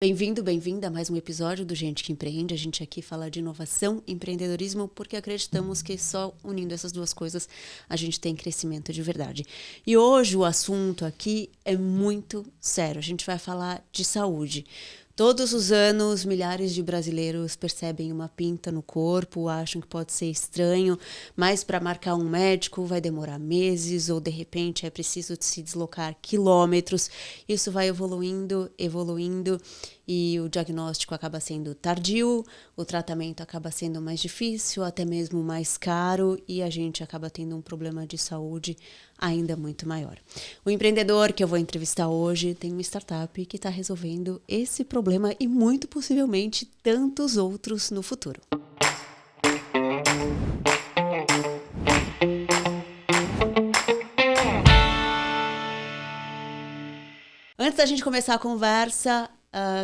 Bem-vindo, bem-vinda a mais um episódio do Gente que Empreende. A gente aqui fala de inovação e empreendedorismo porque acreditamos que só unindo essas duas coisas a gente tem crescimento de verdade. E hoje o assunto aqui é muito sério. A gente vai falar de saúde. Todos os anos, milhares de brasileiros percebem uma pinta no corpo, acham que pode ser estranho, mas para marcar um médico vai demorar meses ou, de repente, é preciso se deslocar quilômetros. Isso vai evoluindo e o diagnóstico acaba sendo tardio, o tratamento acaba sendo mais difícil, até mesmo mais caro e a gente acaba tendo um problema de saúde ainda muito maior. O empreendedor que eu vou entrevistar hoje tem uma startup que está resolvendo esse problema e muito possivelmente tantos outros no futuro. Antes da gente começar a conversa,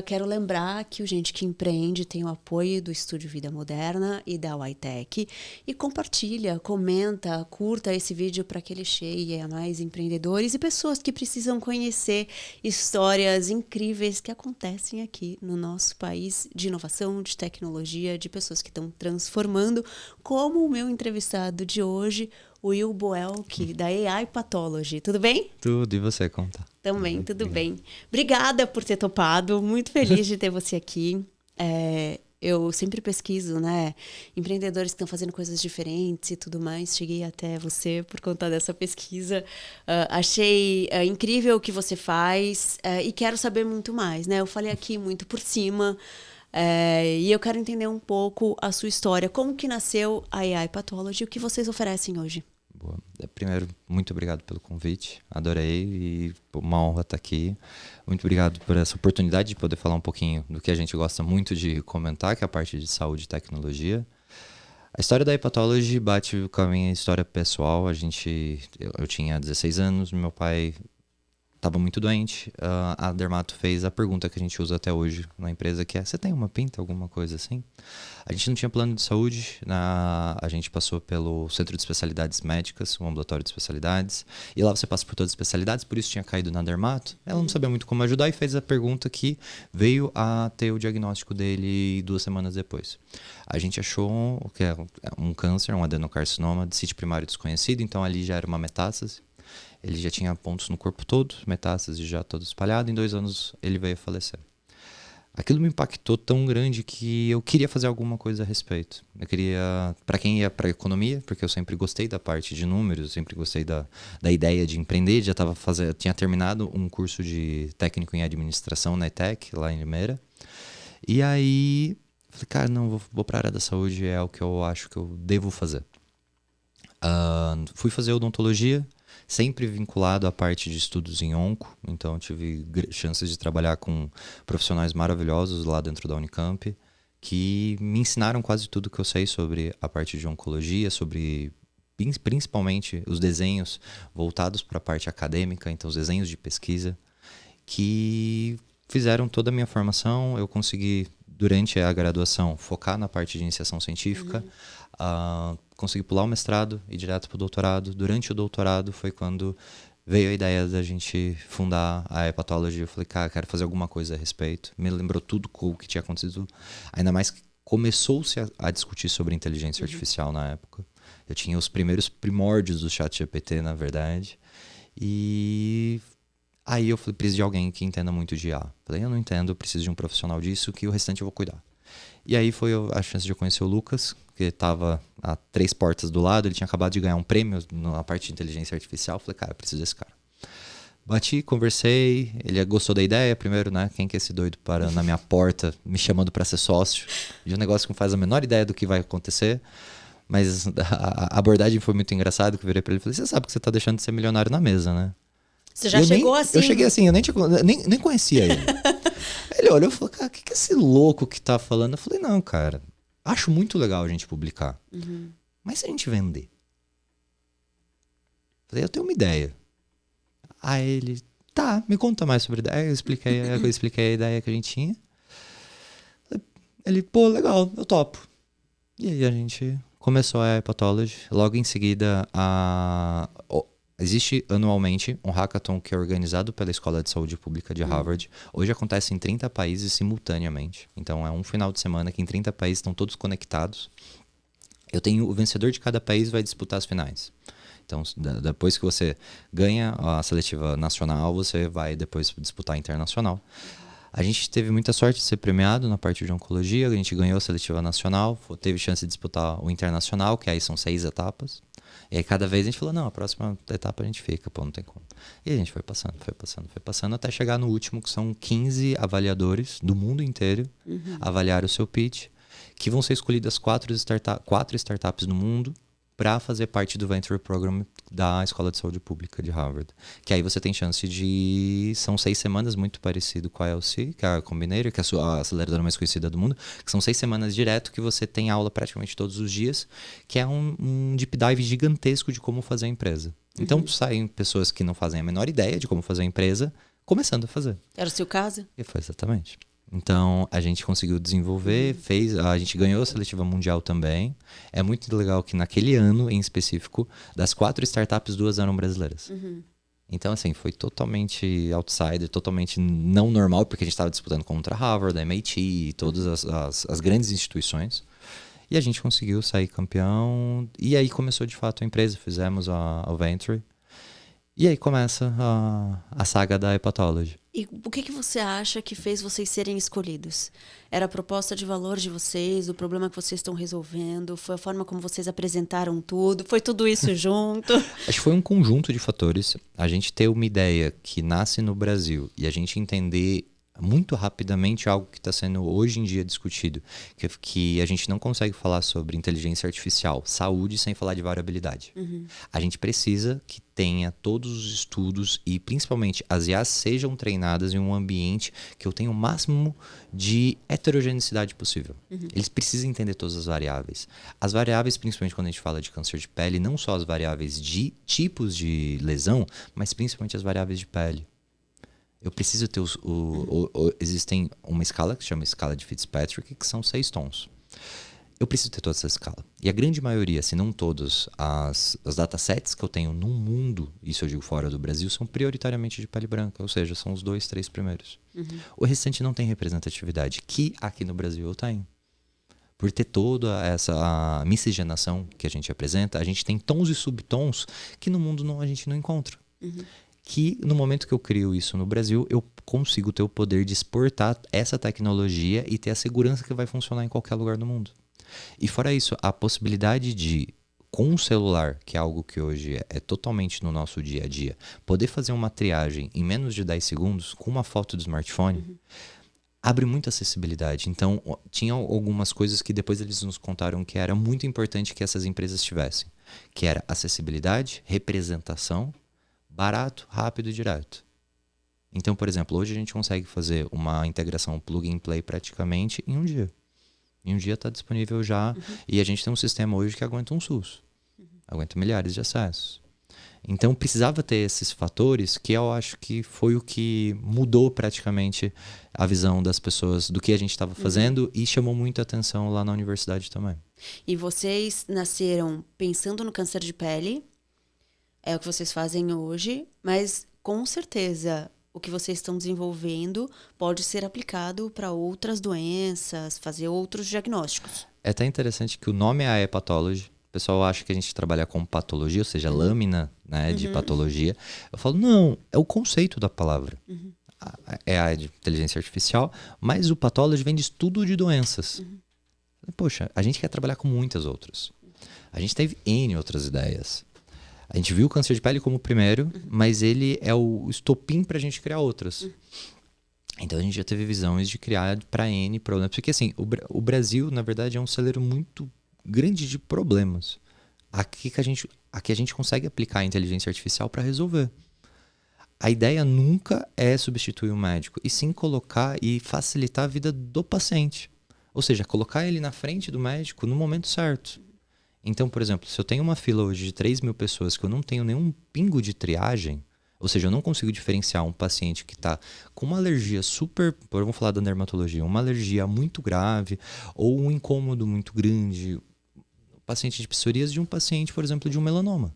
quero lembrar que o Gente que Empreende tem o apoio do Estúdio Vida Moderna e da YTech. E compartilha, comenta, curta esse vídeo para que ele chegue a mais empreendedores e pessoas que precisam conhecer histórias incríveis que acontecem aqui no nosso país de inovação, de tecnologia, de pessoas que estão transformando, como o meu entrevistado de hoje, o Will Boelk, da AI Pathology. Tudo bem? Tudo, e você, como tá? Também, tudo bem. Obrigada por ter topado, muito feliz de ter você aqui. Eu sempre pesquiso, né, empreendedores que estão fazendo coisas diferentes e tudo mais. Cheguei até você por conta dessa pesquisa. Achei incrível o que você faz e quero saber muito mais, né? Eu falei aqui muito por cima e eu quero entender um pouco a sua história. Como que nasceu a AI Pathology e o que vocês oferecem hoje? Boa. Primeiro, muito obrigado pelo convite. Adorei e uma honra estar aqui. Muito obrigado por essa oportunidade de poder falar um pouquinho do que a gente gosta muito de comentar, que é a parte de saúde e tecnologia. A história da Hepatology bate com a minha história pessoal. Eu tinha 16 anos, meu pai estava muito doente. A Dermato fez a pergunta que a gente usa até hoje na empresa, que é: você tem uma pinta, alguma coisa assim? A gente não tinha plano de saúde, a gente passou pelo Centro de Especialidades Médicas, o ambulatório de especialidades, e lá você passa por todas as especialidades, por isso tinha caído na Dermato. Ela não sabia muito como ajudar e fez a pergunta que veio a ter o diagnóstico dele 2 semanas depois. A gente achou que é um câncer, um adenocarcinoma de sítio primário desconhecido, então ali já era uma metástase. Ele já tinha pontos no corpo todo, metástase já todo espalhado. Em 2 anos ele veio a falecer. Aquilo me impactou tão grande que eu queria fazer alguma coisa a respeito. Eu queria, para quem ia para economia, porque eu sempre gostei da parte de números, sempre gostei da ideia de empreender, tinha terminado um curso de técnico em administração na ETEC, lá em Limeira. E aí, falei, cara, não, vou para a área da saúde, é o que eu acho que eu devo fazer. Fui fazer odontologia, sempre vinculado à parte de estudos em onco, então tive chances de trabalhar com profissionais maravilhosos lá dentro da Unicamp, que me ensinaram quase tudo que eu sei sobre a parte de oncologia, sobre principalmente os desenhos voltados para a parte acadêmica, então os desenhos de pesquisa, que fizeram toda a minha formação. Eu consegui, durante a graduação, focar na parte de iniciação científica, consegui pular o mestrado e ir direto para o doutorado. Durante o doutorado foi quando veio a ideia da gente fundar a Hepatology. Eu falei, cara, quero fazer alguma coisa a respeito. Me lembrou tudo o que tinha acontecido. Ainda mais que começou-se a discutir sobre inteligência artificial na época. Eu tinha os primeiros primórdios do ChatGPT, na verdade. E aí eu falei, preciso de alguém que entenda muito de IA. Falei, eu não entendo, eu preciso de um profissional disso, que o restante eu vou cuidar. E aí foi a chance de eu conhecer o Lucas, que estava a 3 portas do lado. Ele tinha acabado de ganhar um prêmio na parte de inteligência artificial. Falei, cara, eu preciso desse cara. Bati, conversei, ele gostou da ideia primeiro, né? Quem que é esse doido parando na minha porta, me chamando para ser sócio? De um negócio que não faz a menor ideia do que vai acontecer. Mas a abordagem foi muito engraçada, que eu virei para ele e falei, você sabe que você tá deixando de ser milionário na mesa, né? Você já chegou assim? Eu cheguei assim, eu nem conhecia ele. Ele olhou e falou, cara, o que é esse louco que tá falando? Eu falei, não, cara, acho muito legal a gente publicar. Mas se a gente vender? Eu falei, eu tenho uma ideia. Aí ele, tá, me conta mais sobre a ideia. Eu expliquei a ideia que a gente tinha. Ele, pô, legal, eu topo. E aí a gente começou a Hepatology. Logo em seguida, Existe anualmente um hackathon que é organizado pela Escola de Saúde Pública de Harvard. Hoje acontece em 30 países simultaneamente. Então é um final de semana que em 30 países estão todos conectados. Eu tenho o vencedor de cada país vai disputar as finais. Então, depois que você ganha a seletiva nacional, você vai depois disputar a internacional. A gente teve muita sorte de ser premiado na parte de oncologia. A gente ganhou a seletiva nacional, teve chance de disputar o internacional, que aí são 6 etapas. E aí cada vez a gente falou, não, a próxima etapa a gente fica, pô, não tem como. E a gente foi passando, até chegar no último, que são 15 avaliadores do mundo inteiro, avaliar o seu pitch, que vão ser escolhidas 4 startups no mundo para fazer parte do Venture Program da Escola de Saúde Pública de Harvard. Que aí você tem chance de... São 6 semanas, muito parecido com a ELC, que é a Combinator, que é a aceleradora mais conhecida do mundo, que são 6 semanas direto que você tem aula praticamente todos os dias, que é um deep dive gigantesco de como fazer a empresa. Então saem pessoas que não fazem a menor ideia de como fazer a empresa, começando a fazer. Era o seu caso? E foi exatamente. Então, a gente conseguiu desenvolver, a gente ganhou a seletiva mundial também. É muito legal que naquele ano, em específico, das 4 startups, 2 eram brasileiras. Então, assim, foi totalmente outsider, totalmente não normal, porque a gente estava disputando contra Harvard, MIT, todas as grandes instituições. E a gente conseguiu sair campeão. E aí começou, de fato, a empresa. Fizemos o Venture. E aí começa a saga da Hepatology. E o que você acha que fez vocês serem escolhidos? Era a proposta de valor de vocês, o problema que vocês estão resolvendo? Foi a forma como vocês apresentaram tudo? Foi tudo isso junto? Acho que foi um conjunto de fatores. A gente ter uma ideia que nasce no Brasil e a gente entender muito rapidamente algo que está sendo hoje em dia discutido, que a gente não consegue falar sobre inteligência artificial, saúde, sem falar de variabilidade. A gente precisa que tenha todos os estudos e principalmente as IAs sejam treinadas em um ambiente que eu tenha o máximo de heterogeneidade possível. Eles precisam entender todas as variáveis. As variáveis, principalmente quando a gente fala de câncer de pele, não só as variáveis de tipos de lesão, mas principalmente as variáveis de pele. Eu preciso ter existem uma escala que se chama escala de Fitzpatrick, que são 6 tons. Eu preciso ter toda essa escala. E a grande maioria, se não todos, as datasets que eu tenho no mundo, isso eu digo fora do Brasil, são prioritariamente de pele branca, ou seja, são os 2, 3 primeiros. O restante não tem representatividade, que aqui no Brasil eu tenho. Por ter toda essa miscigenação que a gente apresenta, a gente tem tons e subtons que no mundo a gente não encontra. Que no momento que eu crio isso no Brasil, eu consigo ter o poder de exportar essa tecnologia e ter a segurança que vai funcionar em qualquer lugar do mundo. E fora isso, a possibilidade de, com um celular, que é algo que hoje é totalmente no nosso dia a dia, poder fazer uma triagem em menos de 10 segundos com uma foto do smartphone, abre muita acessibilidade. Então, tinha algumas coisas que depois eles nos contaram que era muito importante que essas empresas tivessem, que era acessibilidade, representação, barato, rápido e direto. Então, por exemplo, hoje a gente consegue fazer uma integração plug and play praticamente em um dia. Em um dia está disponível já. E a gente tem um sistema hoje que aguenta um SUS. Aguenta milhares de acessos. Então, precisava ter esses fatores que eu acho que foi o que mudou praticamente a visão das pessoas do que a gente estava fazendo e chamou muita atenção lá na universidade também. E vocês nasceram pensando no câncer de pele, é o que vocês fazem hoje, mas com certeza o que vocês estão desenvolvendo pode ser aplicado para outras doenças, fazer outros diagnósticos. É até interessante que o nome é a Hepatology. O pessoal acha que a gente trabalha com patologia, ou seja, lâmina, né, de patologia. Eu falo, não, é o conceito da palavra. É a de inteligência artificial, mas o pathology vem de estudo de doenças. Poxa, a gente quer trabalhar com muitas outras. A gente teve N outras ideias. A gente viu o câncer de pele como o primeiro, mas ele é o estopim para a gente criar outras. Então a gente já teve visões de criar para N problemas. Porque assim, o Brasil, na verdade, é um celeiro muito grande de problemas. Aqui a gente consegue aplicar a inteligência artificial para resolver. A ideia nunca é substituir o médico, e sim colocar e facilitar a vida do paciente. Ou seja, colocar ele na frente do médico no momento certo. Então, por exemplo, se eu tenho uma fila hoje de 3 mil pessoas que eu não tenho nenhum pingo de triagem, ou seja, eu não consigo diferenciar um paciente que está com uma alergia vamos falar da dermatologia, uma alergia muito grave ou um incômodo muito grande, um paciente de psoríase de um paciente, por exemplo, de um melanoma.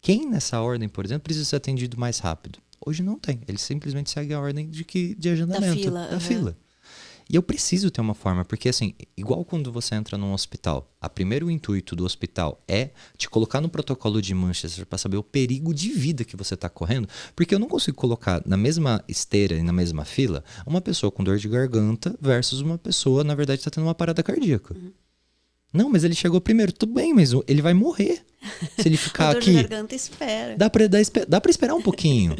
Quem nessa ordem, por exemplo, precisa ser atendido mais rápido? Hoje não tem. Ele simplesmente segue a ordem de agendamento. Da fila. E eu preciso ter uma forma, porque assim, igual quando você entra num hospital, o primeiro intuito do hospital é te colocar no protocolo de Manchester para saber o perigo de vida que você está correndo, porque eu não consigo colocar na mesma esteira e na mesma fila uma pessoa com dor de garganta versus uma pessoa, na verdade, está tendo uma parada cardíaca. Uhum. Não, mas ele chegou primeiro. Tudo bem, mas ele vai morrer se ele ficar aqui. A dor de garganta espera. Dá para esperar um pouquinho.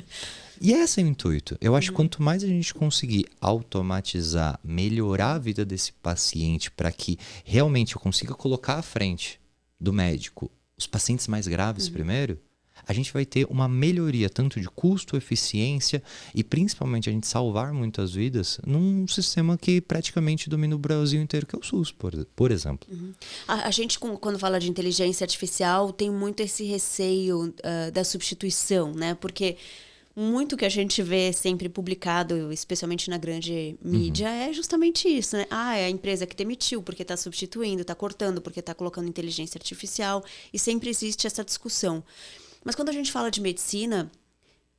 E esse é o intuito. Eu acho que quanto mais a gente conseguir automatizar, melhorar a vida desse paciente para que realmente eu consiga colocar à frente do médico os pacientes mais graves primeiro, a gente vai ter uma melhoria tanto de custo, eficiência e principalmente a gente salvar muitas vidas num sistema que praticamente domina o Brasil inteiro, que é o SUS, por exemplo. A gente, quando fala de inteligência artificial, tem muito esse receio da substituição, né? Porque muito que a gente vê sempre publicado, especialmente na grande mídia, é justamente isso, né? É a empresa que demitiu porque está substituindo, está cortando porque está colocando inteligência artificial, e sempre existe essa discussão. Mas quando a gente fala de medicina,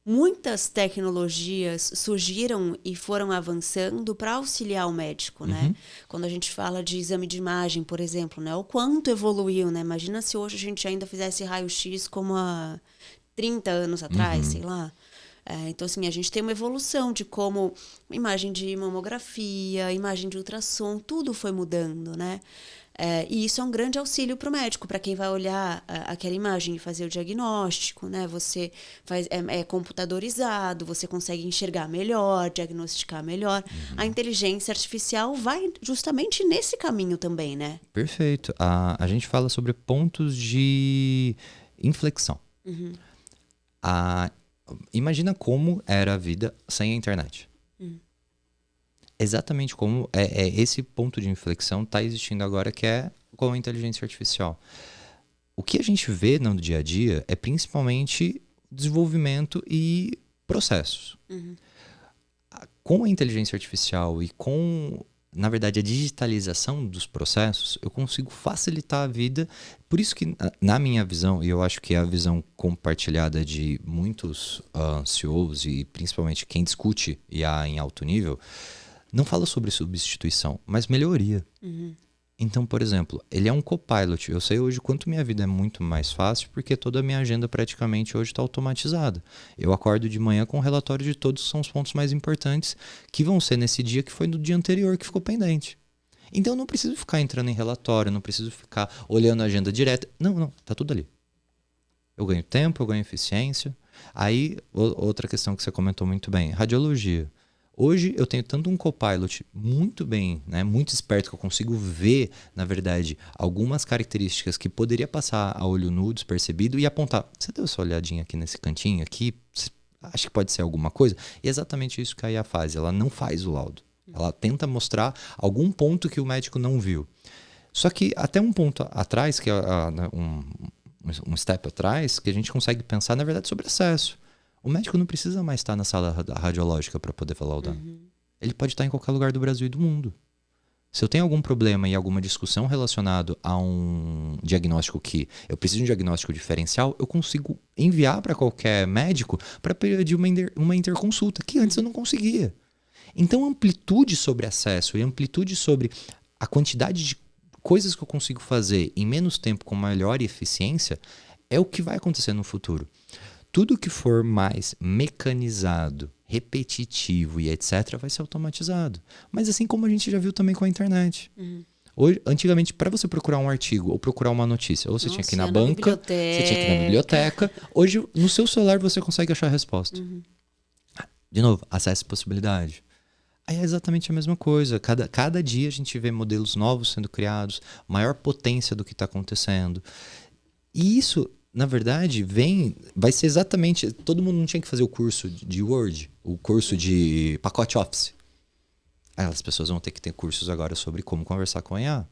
muitas tecnologias surgiram e foram avançando para auxiliar o médico, né? Quando a gente fala de exame de imagem, por exemplo, né? O quanto evoluiu, né? Imagina se hoje a gente ainda fizesse raio-x como há 30 anos atrás, sei lá. Então, assim, a gente tem uma evolução de como imagem de mamografia, imagem de ultrassom, tudo foi mudando, né? E isso é um grande auxílio para o médico, para quem vai olhar aquela imagem e fazer o diagnóstico, né? Você faz, é computadorizado, você consegue enxergar melhor, diagnosticar melhor. A inteligência artificial vai justamente nesse caminho também, né? Perfeito. A gente fala sobre pontos de inflexão. Imagina como era a vida sem a internet. Exatamente como esse ponto de inflexão está existindo agora, que é com a inteligência artificial. O que a gente vê no dia a dia é principalmente desenvolvimento e processos. Com a inteligência artificial e com, na verdade, a digitalização dos processos, eu consigo facilitar a vida. Por isso que, na minha visão, e eu acho que é a visão compartilhada de muitos CEOs e principalmente quem discute IA em alto nível, não fala sobre substituição, mas melhoria. Então, por exemplo, ele é um copilot. Eu sei hoje quanto minha vida é muito mais fácil porque toda a minha agenda praticamente hoje está automatizada. Eu acordo de manhã com um relatório de todos que são os pontos mais importantes que vão ser nesse dia que foi no dia anterior que ficou pendente. Então, eu não preciso ficar entrando em relatório, não preciso ficar olhando a agenda direta. Não, tá tudo ali. Eu ganho tempo, eu ganho eficiência. Aí, outra questão que você comentou muito bem, radiologia. Hoje eu tenho tanto um copilot muito bem, né, muito esperto, que eu consigo ver, na verdade, algumas características que poderia passar a olho nu despercebido e apontar. Você deu essa olhadinha aqui nesse cantinho aqui? Acho que pode ser alguma coisa? E é exatamente isso que a IA faz. Ela não faz o laudo. Ela tenta mostrar algum ponto que o médico não viu. Só que até um ponto atrás, que é um step atrás, que a gente consegue pensar, na verdade, sobre acesso. O médico não precisa mais estar na sala radiológica para poder falar o dano. Ele pode estar em qualquer lugar do Brasil e do mundo. Se eu tenho algum problema e alguma discussão relacionado a um diagnóstico que eu preciso de um diagnóstico diferencial, eu consigo enviar para qualquer médico para pedir uma interconsulta, que antes eu não conseguia. Então, amplitude sobre acesso e amplitude sobre a quantidade de coisas que eu consigo fazer em menos tempo com maior eficiência é o que vai acontecer no futuro. Tudo que for mais mecanizado, repetitivo e etc. vai ser automatizado. Mas assim como a gente já viu também com a internet. Hoje, antigamente, para você procurar um artigo ou procurar uma notícia, ou você tinha que ir na banca, você tinha que ir na biblioteca. Hoje, no seu celular, você consegue achar a resposta. De novo, acesso e possibilidade. Aí é exatamente a mesma coisa. Cada dia a gente vê modelos novos sendo criados, maior potência do que está acontecendo. E isso, na verdade, vai ser exatamente... Todo mundo não tinha que fazer o curso de Word, o curso de pacote Office. Aí as pessoas vão ter que ter cursos agora sobre como conversar com a IA.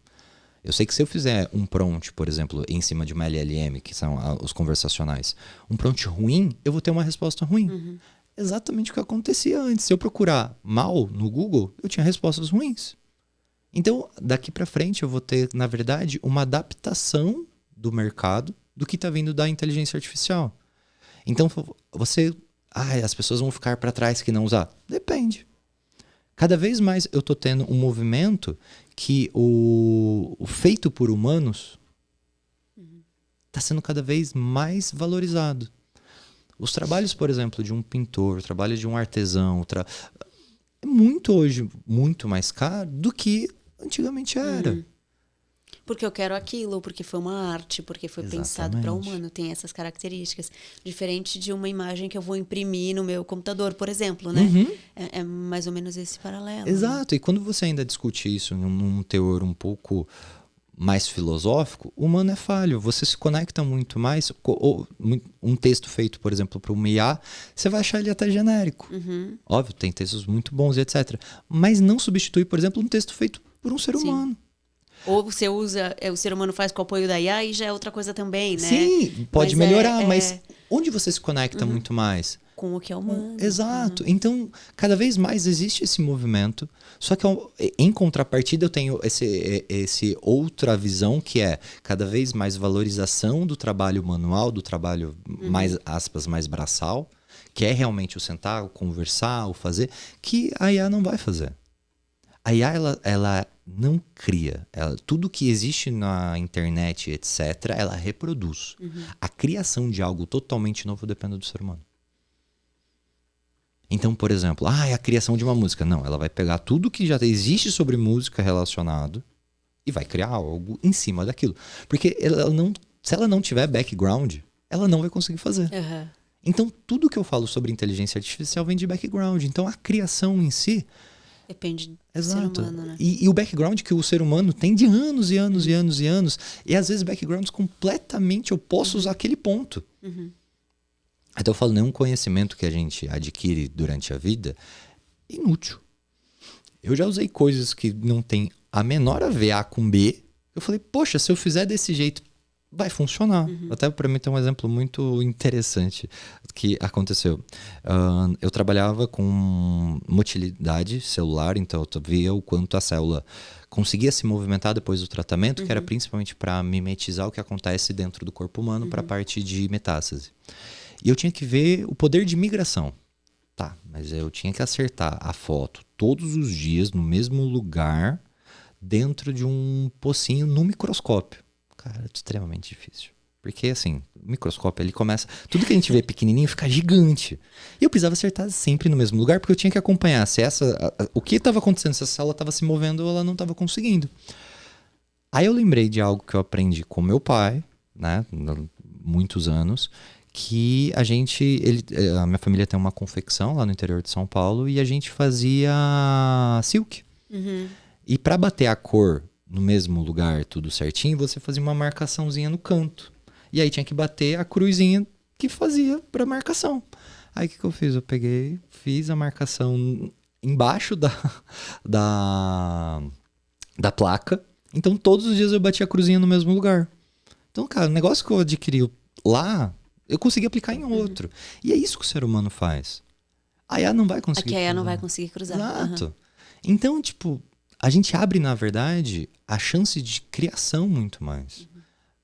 Eu sei que se eu fizer um prompt, por exemplo, em cima de uma LLM, que são os conversacionais, um prompt ruim, eu vou ter uma resposta ruim. Exatamente o que acontecia antes. Se eu procurar mal no Google, eu tinha respostas ruins. Então, daqui para frente, eu vou ter, na verdade, uma adaptação do mercado do que está vindo da inteligência artificial. Então, as pessoas vão ficar para trás que não usar. Depende. Cada vez mais eu estou tendo um movimento que o feito por humanos está sendo cada vez mais valorizado. Os trabalhos, por exemplo, de um pintor, o trabalho de um artesão, é muito mais caro do que antigamente era. Porque eu quero aquilo, porque foi uma arte, porque foi pensado para humano, tem essas características. Diferente de uma imagem que eu vou imprimir no meu computador, por exemplo, né? É mais ou menos esse paralelo. Exato, e quando você ainda discute isso num teor um pouco mais filosófico, o humano é falho. Você se conecta muito mais. Um texto feito, por exemplo, para uma IA, você vai achar ele até genérico. Óbvio, tem textos muito bons e etc. Mas não substitui, por exemplo, um texto feito por um ser humano. Ou você usa, o ser humano faz com o apoio da IA e já é outra coisa também, né? Sim, pode melhorar, mas onde você se conecta muito mais? Com o que é humano. Exato. Então, cada vez mais existe esse movimento, só que em contrapartida eu tenho esse outra visão que é cada vez mais valorização do trabalho manual, do trabalho mais, aspas, mais braçal, que é realmente o sentar, o conversar, o fazer, que a IA não vai fazer. A IA, ela não cria. Tudo que existe na internet, etc., ela reproduz. A criação de algo totalmente novo depende do ser humano. Então, por exemplo, a criação de uma música. Não, ela vai pegar tudo que já existe sobre música relacionado e vai criar algo em cima daquilo. Porque se ela não tiver background, ela não vai conseguir fazer. Então, tudo que eu falo sobre inteligência artificial vem de background. Então, a criação em si... Depende do ser humano, né? E o background que o ser humano tem de anos e anos e anos e anos. E às vezes backgrounds completamente opostos àquele ponto. Então eu falo, nenhum conhecimento que a gente adquire durante a vida é inútil. Eu já usei coisas que não tem a menor a ver A com B. Eu falei, poxa, se eu fizer desse jeito, vai funcionar. Até para mim tem um exemplo muito interessante que aconteceu. Eu trabalhava com motilidade celular, então eu via o quanto a célula conseguia se movimentar depois do tratamento, que era principalmente para mimetizar o que acontece dentro do corpo humano para a parte de metástase. E eu tinha que ver o poder de migração. Tá, mas eu tinha que acertar a foto todos os dias no mesmo lugar dentro de um pocinho no microscópio. Cara, é extremamente difícil. Porque, assim, o microscópio, ele começa... Tudo que a gente vê pequenininho fica gigante. E eu precisava acertar sempre no mesmo lugar, porque eu tinha que acompanhar se o que estava acontecendo, se a célula estava se movendo ou ela não estava conseguindo. Aí eu lembrei de algo que eu aprendi com meu pai, né, muitos anos, que a minha família tem uma confecção lá no interior de São Paulo e a gente fazia silk. E para bater a cor no mesmo lugar, tudo certinho, você fazia uma marcaçãozinha no canto. E aí tinha que bater a cruzinha que fazia para marcação. Aí o que eu fiz? Eu peguei, fiz a marcação embaixo da placa. Então todos os dias eu batia a cruzinha no mesmo lugar. Então, cara, o negócio que eu adquiri lá, eu consegui aplicar em outro. E é isso que o ser humano faz. A IA não vai conseguir cruzar. A IA não vai conseguir cruzar. Exato. Então, tipo, a gente abre, na verdade, a chance de criação muito mais.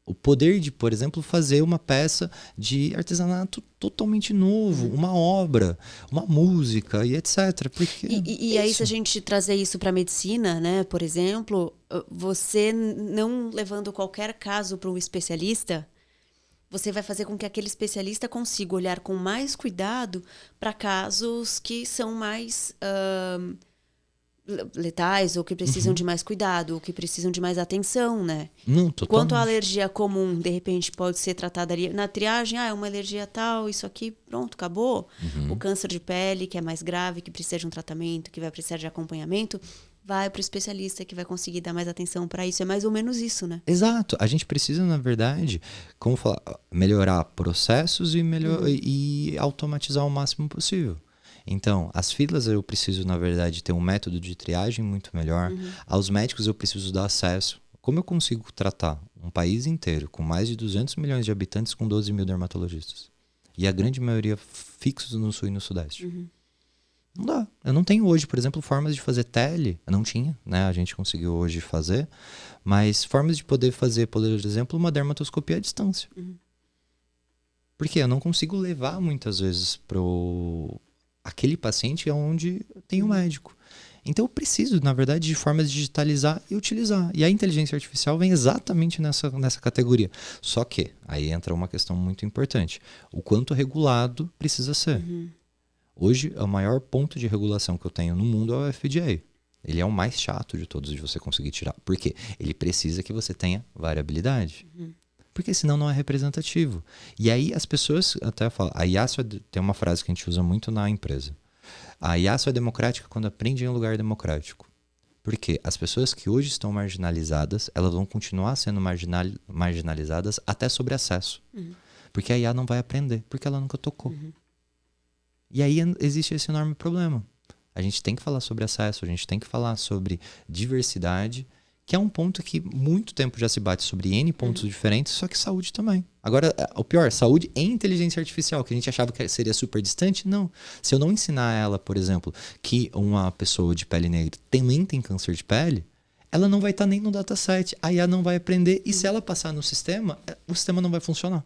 O poder de, por exemplo, fazer uma peça de artesanato totalmente novo, uma obra, uma música e etc. Porque e aí, se a gente trazer isso para a medicina, né, por exemplo, você não levando qualquer caso para um especialista, você vai fazer com que aquele especialista consiga olhar com mais cuidado para casos que são mais letais ou que precisam de mais cuidado, ou que precisam de mais atenção, né? Enquanto a alergia comum, de repente, pode ser tratada ali na triagem, é uma alergia tal, isso aqui, pronto, acabou. O câncer de pele, que é mais grave, que precisa de um tratamento, que vai precisar de acompanhamento, vai para o especialista que vai conseguir dar mais atenção para isso. É mais ou menos isso, né? Exato. A gente precisa, na verdade, como falar, melhorar processos e automatizar o máximo possível. Então, as filas eu preciso, na verdade, ter um método de triagem muito melhor. Aos médicos eu preciso dar acesso. Como eu consigo tratar um país inteiro com mais de 200 milhões de habitantes com 12 mil dermatologistas? E a grande maioria fixos no sul e no sudeste. Não dá. Eu não tenho hoje, por exemplo, formas de fazer tele. Eu não tinha, né? A gente conseguiu hoje fazer. Mas formas de poder fazer, por exemplo, uma dermatoscopia à distância. Porque eu não consigo levar muitas vezes pro aquele paciente onde tem um médico. Então eu preciso, na verdade, de formas de digitalizar e utilizar. E a inteligência artificial vem exatamente nessa categoria. Só que aí entra uma questão muito importante. O quanto regulado precisa ser. Hoje, o maior ponto de regulação que eu tenho no mundo é o FDA. Ele é o mais chato de todos de você conseguir tirar. Por quê? Ele precisa que você tenha variabilidade. Porque senão não é representativo. E aí as pessoas até falam... A IA tem uma frase que a gente usa muito na empresa. A IA só é democrática quando aprende em um lugar democrático. Porque as pessoas que hoje estão marginalizadas, elas vão continuar sendo marginalizadas até sobre acesso. Porque a IA não vai aprender, porque ela nunca tocou. E aí existe esse enorme problema. A gente tem que falar sobre acesso, a gente tem que falar sobre diversidade, que é um ponto que muito tempo já se bate sobre N pontos diferentes, só que saúde também. Agora, o pior, saúde e inteligência artificial, que a gente achava que seria super distante, não. Se eu não ensinar ela, por exemplo, que uma pessoa de pele negra também tem câncer de pele, ela não vai estar nem no dataset, a IA não vai aprender, e se ela passar no sistema, o sistema não vai funcionar.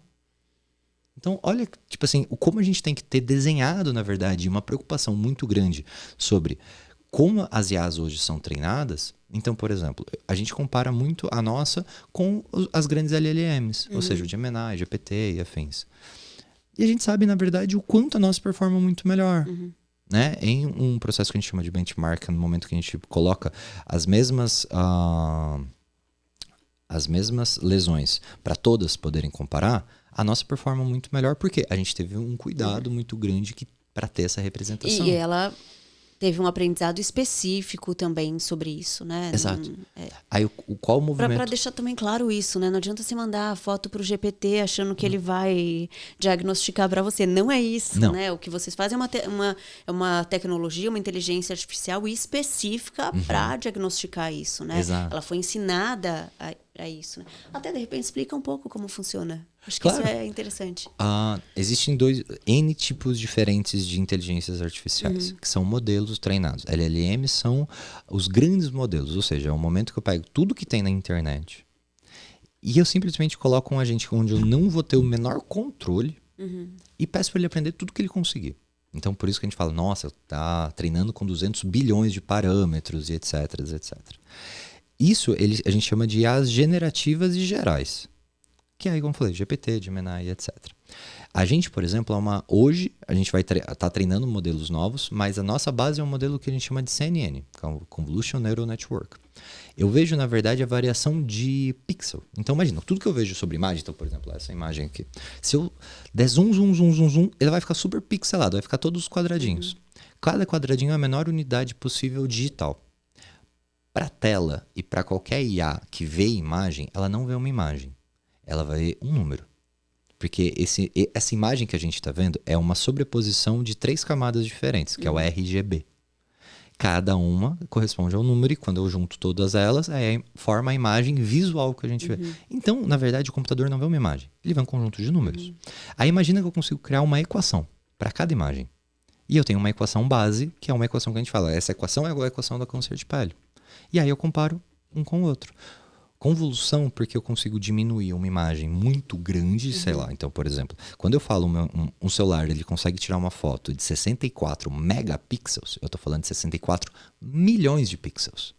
Então, olha, tipo assim, como a gente tem que ter desenhado, na verdade, uma preocupação muito grande sobre como as IAs hoje são treinadas. Então, por exemplo, a gente compara muito a nossa com as grandes LLMs, ou seja, o Gemini, GPT e afins. E a gente sabe, na verdade, o quanto a nossa performa muito melhor. Né? Em um processo que a gente chama de benchmark, no momento que a gente coloca as mesmas lesões para todas poderem comparar, a nossa performa muito melhor, porque a gente teve um cuidado muito grande para ter essa representação. E ela teve um aprendizado específico também sobre isso, né? Exato. Aí qual o movimento... Para deixar também claro isso, né? Não adianta você mandar a foto pro GPT achando que ele vai diagnosticar para você. Não é isso, né? O que vocês fazem é uma tecnologia, uma inteligência artificial específica para diagnosticar isso, né? Exato. Ela foi ensinada a isso, né? Até, de repente, explica um pouco como funciona. Acho que Claro. isso é interessante. Existem N tipos diferentes de inteligências artificiais, que são modelos treinados. LLM são os grandes modelos, ou seja, é o momento que eu pego tudo que tem na internet e eu simplesmente coloco um agente onde eu não vou ter o menor controle e peço para ele aprender tudo que ele conseguir. Então, por isso que a gente fala, nossa, tá treinando com 200 bilhões de parâmetros e etc, etc. Isso a gente chama de IAs generativas e gerais. Que aí, como eu falei, GPT, Gemini e etc. A gente, por exemplo, hoje a gente vai estar treinando modelos novos, mas a nossa base é um modelo que a gente chama de CNN, que é o Convolutional Neural Network. Eu vejo, na verdade, a variação de pixel. Então, imagina, tudo que eu vejo sobre imagem, então, por exemplo, essa imagem aqui. Se eu der zoom, ele vai ficar super pixelado, vai ficar todos os quadradinhos. Cada quadradinho é a menor unidade possível digital. Para a tela e para qualquer IA que vê imagem, ela não vê uma imagem. Ela vai ver um número. Porque essa imagem que a gente está vendo é uma sobreposição de 3 camadas diferentes, que é o RGB. Cada uma corresponde a um número e quando eu junto todas elas, aí forma a imagem visual que a gente vê. Então, na verdade, o computador não vê uma imagem. Ele vê um conjunto de números. Aí imagina que eu consigo criar uma equação para cada imagem. E eu tenho uma equação base, que é uma equação que a gente fala. Essa equação é a equação da câncer de pele. E aí eu comparo um com o outro. Convolução, porque eu consigo diminuir uma imagem muito grande, sei lá. Então, por exemplo, quando eu falo um celular, ele consegue tirar uma foto de 64 megapixels, eu estou falando de 64 milhões de pixels.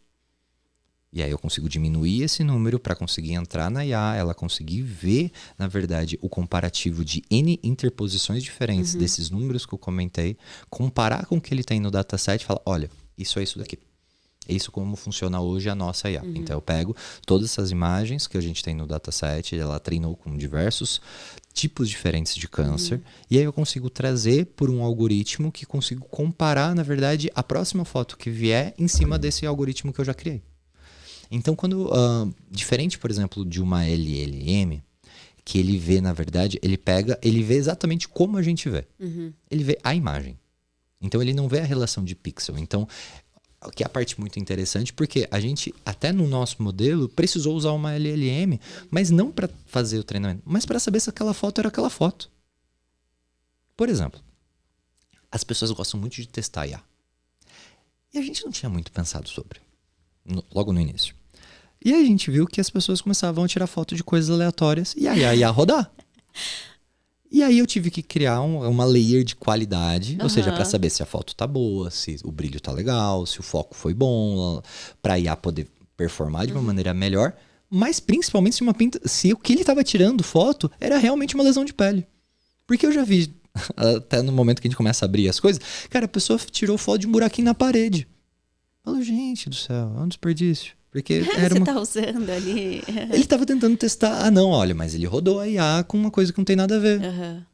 E aí eu consigo diminuir esse número para conseguir entrar na IA, ela conseguir ver, na verdade, o comparativo de N interposições diferentes desses números que eu comentei, comparar com o que ele tem no dataset e falar, olha, isso é isso daqui. É isso como funciona hoje a nossa IA. Então eu pego todas essas imagens que a gente tem no dataset, ela treinou com diversos tipos diferentes de câncer, e aí eu consigo trazer por um algoritmo que consigo comparar, na verdade, a próxima foto que vier em cima desse algoritmo que eu já criei. Então, diferente, por exemplo, de uma LLM, que ele vê, na verdade, ele vê exatamente como a gente vê. Ele vê a imagem. Então, ele não vê a relação de pixel. Então, que é a parte muito interessante, porque a gente, até no nosso modelo, precisou usar uma LLM, mas não para fazer o treinamento, mas para saber se aquela foto era aquela foto. Por exemplo, as pessoas gostam muito de testar IA. E a gente não tinha muito pensado sobre, logo no início. E aí a gente viu que as pessoas começavam a tirar foto de coisas aleatórias e aí ia rodar. E aí eu tive que criar uma layer de qualidade, ou seja, para saber se a foto tá boa, se o brilho tá legal, se o foco foi bom, pra IA poder performar de uma maneira melhor, mas principalmente se o que ele tava tirando foto era realmente uma lesão de pele. Porque eu já vi, até no momento que a gente começa a abrir as coisas, cara, a pessoa tirou foto de um buraquinho na parede. Falou, gente do céu, é um desperdício. Porque era Você tá usando ali. Ele estava tentando testar. Ah, não, olha, mas ele rodou a IA com uma coisa que não tem nada a ver.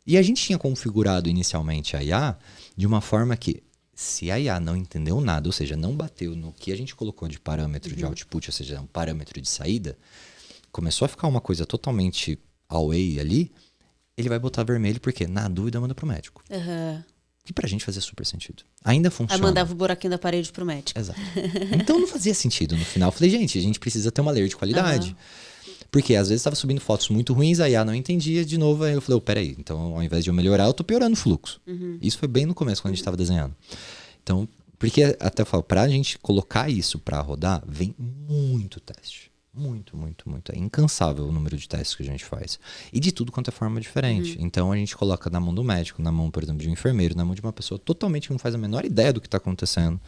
E a gente tinha configurado inicialmente a IA de uma forma que, se a IA não entendeu nada, ou seja, não bateu no que a gente colocou de parâmetro de output, ou seja, um parâmetro de saída, começou a ficar uma coisa totalmente away ali, ele vai botar vermelho, porque na dúvida manda pro médico. Que pra gente fazia super sentido. Ainda funciona. Aí mandava o buraquinho da parede pro médico. Exato. Então não fazia sentido no final. Eu falei, gente, a gente precisa ter uma layer de qualidade. Porque às vezes estava subindo fotos muito ruins, a IA não entendia de novo. Aí eu falei, peraí, então ao invés de eu melhorar, eu tô piorando o fluxo. Isso foi bem no começo, quando a gente estava desenhando. Então, porque até eu falo, pra gente colocar isso pra rodar, vem muito teste. Muito, muito, muito. É incansável o número de testes que a gente faz. E de tudo quanto é forma diferente. Então a gente coloca na mão do médico, na mão, por exemplo, de um enfermeiro, na mão de uma pessoa totalmente que não faz a menor ideia do que está acontecendo.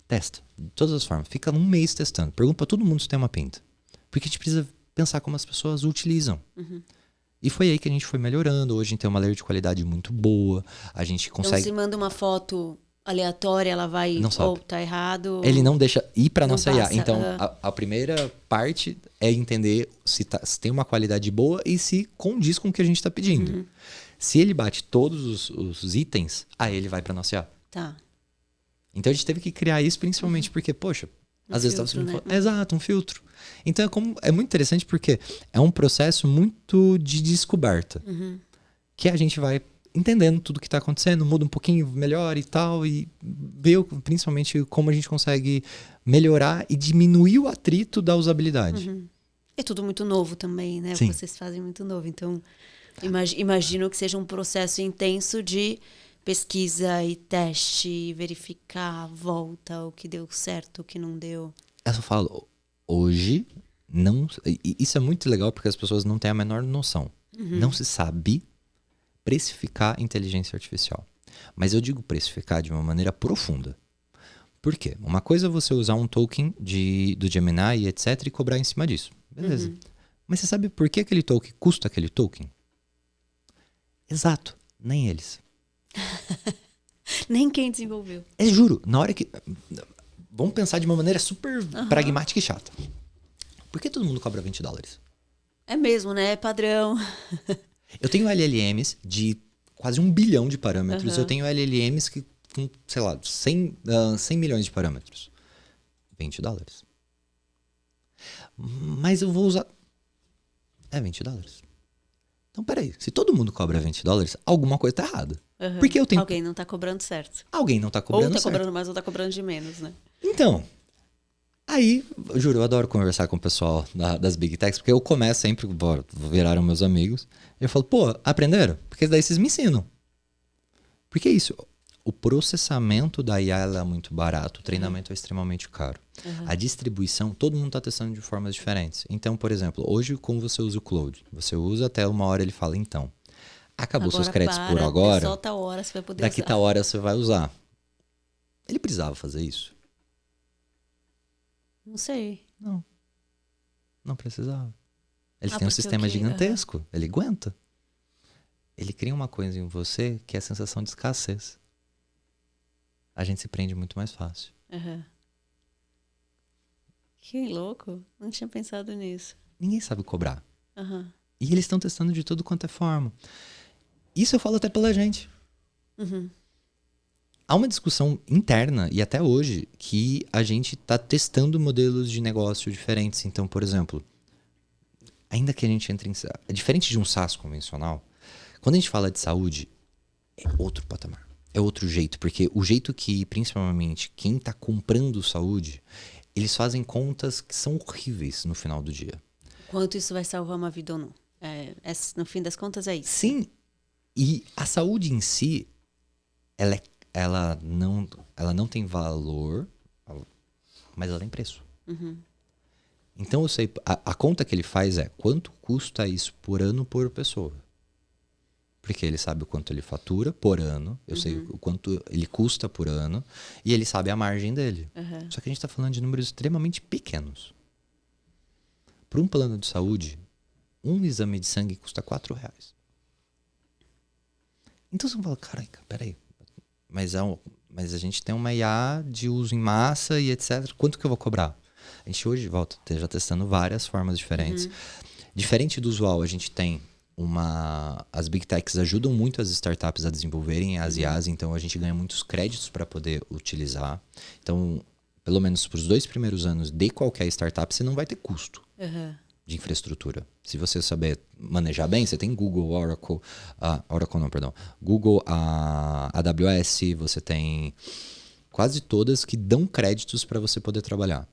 Testa. De todas as formas. Fica um mês testando. Pergunta pra todo mundo se tem uma pinta. Porque a gente precisa pensar como as pessoas utilizam. E foi aí que a gente foi melhorando. Hoje a gente tem uma layer de qualidade muito boa. A gente consegue... Então se manda uma foto aleatória, ela vai... Não sabe. Ou tá errado... Ele não deixa ir para nossa IA. passa, Então, a primeira parte é entender se tem uma qualidade boa e se condiz com o que a gente está pedindo. Se ele bate todos os itens, aí ele vai para nossa IA. Tá. Então, a gente teve que criar isso principalmente porque, poxa, às vezes estava subindo foto. Exato, um filtro. Então, é muito interessante porque é um processo muito de descoberta. Que a gente vai entendendo tudo que está acontecendo, muda um pouquinho melhor e tal, e ver principalmente como a gente consegue melhorar e diminuir o atrito da usabilidade. É tudo muito novo também, né? Sim. Vocês fazem muito novo. Então, imagino que seja um processo intenso de pesquisa e teste, verificar, volta, o que deu certo, o que não deu. Eu só falo, hoje, isso é muito legal porque as pessoas não têm a menor noção. Não se sabe precificar inteligência artificial. Mas eu digo precificar de uma maneira profunda. Por quê? Uma coisa é você usar um token do Gemini e etc. e cobrar em cima disso. Beleza. Mas você sabe por que aquele token custa aquele token? Exato. Nem eles. Nem quem desenvolveu. Juro. Na hora que... Vamos pensar de uma maneira super pragmática e chata. Por que todo mundo cobra $20? É mesmo, né? É padrão. Eu tenho LLMs de quase 1 bilhão de parâmetros. Eu tenho LLMs que com, sei lá, 100 milhões de parâmetros. $20. Mas eu vou usar... É $20. Então, peraí. Se todo mundo cobra $20, alguma coisa tá errada. Porque eu tenho... Alguém não tá cobrando certo. Alguém não tá cobrando certo. Ou tá certo. cobrando mais ou tá cobrando de menos, né? Então... Aí, juro, eu adoro conversar com o pessoal das Big Techs, porque eu começo sempre, viraram meus amigos, e eu falo, pô, aprenderam? Porque daí vocês me ensinam. Porque é isso, o processamento da IA é muito barato, o treinamento é extremamente caro. A distribuição, todo mundo está testando de formas diferentes. Então, por exemplo, hoje como você usa o Claude? Você usa até uma hora ele fala, então, acabou agora seus créditos para, por agora, só tal hora você vai poder daqui usar. tal hora você vai usar. Ele precisava fazer isso? Não sei. Não precisava. Ele tem um porque sistema o quê? gigantesco. Ele aguenta. Ele cria uma coisa em você que é a sensação de escassez. A gente se prende muito mais fácil. Que louco. Não tinha pensado nisso. Ninguém sabe cobrar. E eles estão testando de tudo quanto é forma. Isso eu falo até pela gente. Há uma discussão interna, e até hoje, que a gente está testando modelos de negócio diferentes. Então, por exemplo, ainda que a gente entre em... É diferente de um SaaS convencional. Quando a gente fala de saúde, é outro patamar. É outro jeito. Porque o jeito que, principalmente, quem está comprando saúde, eles fazem contas que são horríveis no final do dia. Quanto isso vai salvar uma vida ou não? No fim das contas, é isso. Sim. E a saúde em si, ela é ela não tem valor, mas ela tem preço. Então eu sei, a conta que ele faz é quanto custa isso por ano por pessoa. Porque ele sabe o quanto ele fatura por ano, eu sei o quanto ele custa por ano, e ele sabe a margem dele. Só que a gente está falando de números extremamente pequenos. Para um plano de saúde, um exame de sangue custa R$4. Então você fala, caraca, peraí, mas a gente tem uma IA de uso em massa e etc. Quanto que eu vou cobrar? A gente hoje volta já testando várias formas diferentes. Diferente do usual, a gente tem as Big Techs ajudam muito as startups a desenvolverem as IAs, então a gente ganha muitos créditos para poder utilizar. Então, pelo menos para os 2 primeiros anos de qualquer startup, você não vai ter custo de infraestrutura. Se você saber manejar bem, você tem Google, Oracle, Google, AWS, você tem quase todas que dão créditos para você poder trabalhar.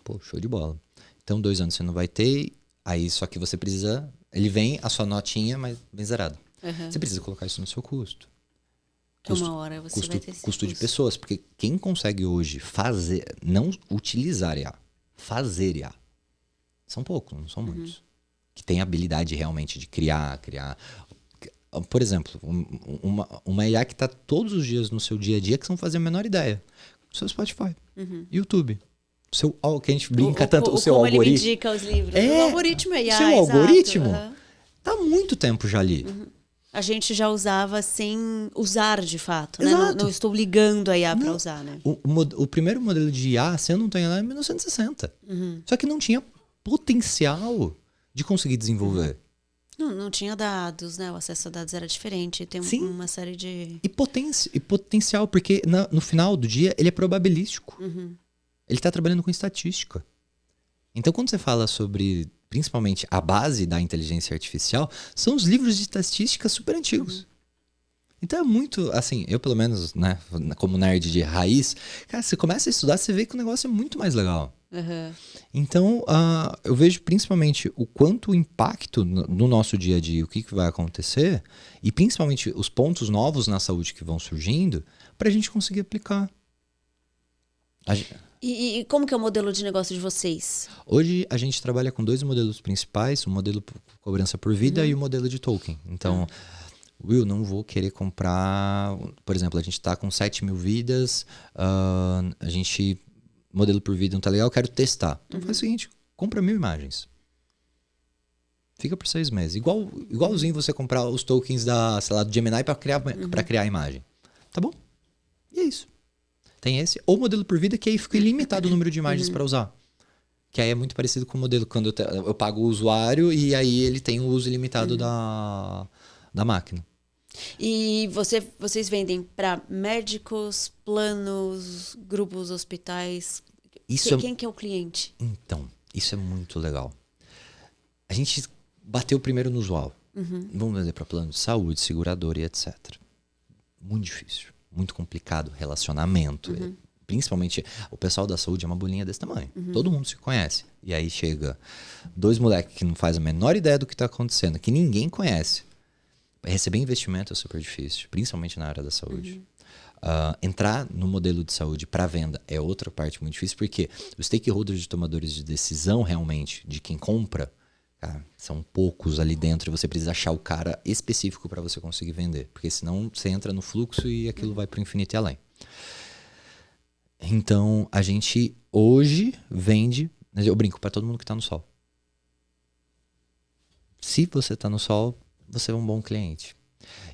Pô, show de bola. Então, 2 anos você não vai ter, aí só que você precisa... Ele vem, a sua notinha, mas bem zerado. Você precisa colocar isso no seu custo. Uma hora você vai ter esse custo de pessoas. Porque quem consegue hoje fazer, não utilizar IA, fazer IA, são poucos, não são muitos. Que tem habilidade realmente de criar. Por exemplo, uma IA que está todos os dias no seu dia a dia que você não fazem a menor ideia. O seu Spotify, YouTube. Que a gente brinca tanto, o seu algoritmo. Ele me indica os livros. O algoritmo é IA, o seu algoritmo tá há muito tempo já ali. A gente já usava sem usar de fato, né? Não estou ligando a IA para usar, né? O primeiro modelo de IA, se eu não tenho, é em 1960. Só que não tinha potencial de conseguir desenvolver. Não tinha dados, né? O acesso a dados era diferente. Tem uma série de... E potencial, porque no final do dia ele é probabilístico. Ele está trabalhando com estatística. Então, quando você fala sobre, principalmente, a base da inteligência artificial, são os livros de estatística super antigos. Então, é muito, assim, eu pelo menos, né, como nerd de raiz, cara, você começa a estudar, você vê que o negócio é muito mais legal. Então, eu vejo principalmente o quanto o impacto no nosso dia a dia, o que vai acontecer, e principalmente os pontos novos na saúde que vão surgindo, para a gente conseguir aplicar. E como que é o modelo de negócio de vocês? Hoje a gente trabalha com 2 modelos principais, o modelo por cobrança por vida e o modelo de token. Então, Will, não vou querer comprar... Por exemplo, a gente está com 7 mil vidas, modelo por vida não tá legal, eu quero testar. Então faz o seguinte, compra 1000 imagens. Fica por 6 meses. Igualzinho você comprar os tokens do Gemini para criar a imagem. Tá bom? E é isso. Tem esse. Ou modelo por vida, que aí fica ilimitado o número de imagens para usar. Que aí é muito parecido com o modelo quando eu pago o usuário e aí ele tem o uso ilimitado da máquina. E vocês vendem para médicos, planos, grupos, hospitais? Quem que é o cliente? Então, isso é muito legal. A gente bateu primeiro no usual. Vamos vender para plano de saúde, seguradora e etc. Muito difícil. Muito complicado, relacionamento. Principalmente, o pessoal da saúde é uma bolinha desse tamanho. Todo mundo se conhece. E aí chega 2 moleques que não faz a menor ideia do que está acontecendo, que ninguém conhece. Receber investimento é super difícil, principalmente na área da saúde. Entrar no modelo de saúde para venda é outra parte muito difícil, porque os stakeholders de tomadores de decisão realmente, de quem compra, cara, são poucos ali dentro, e você precisa achar o cara específico para você conseguir vender, porque senão você entra no fluxo e aquilo vai para o infinito e além. Então, a gente hoje vende, eu brinco, para todo mundo que está no sol. Se você está no sol, você é um bom cliente.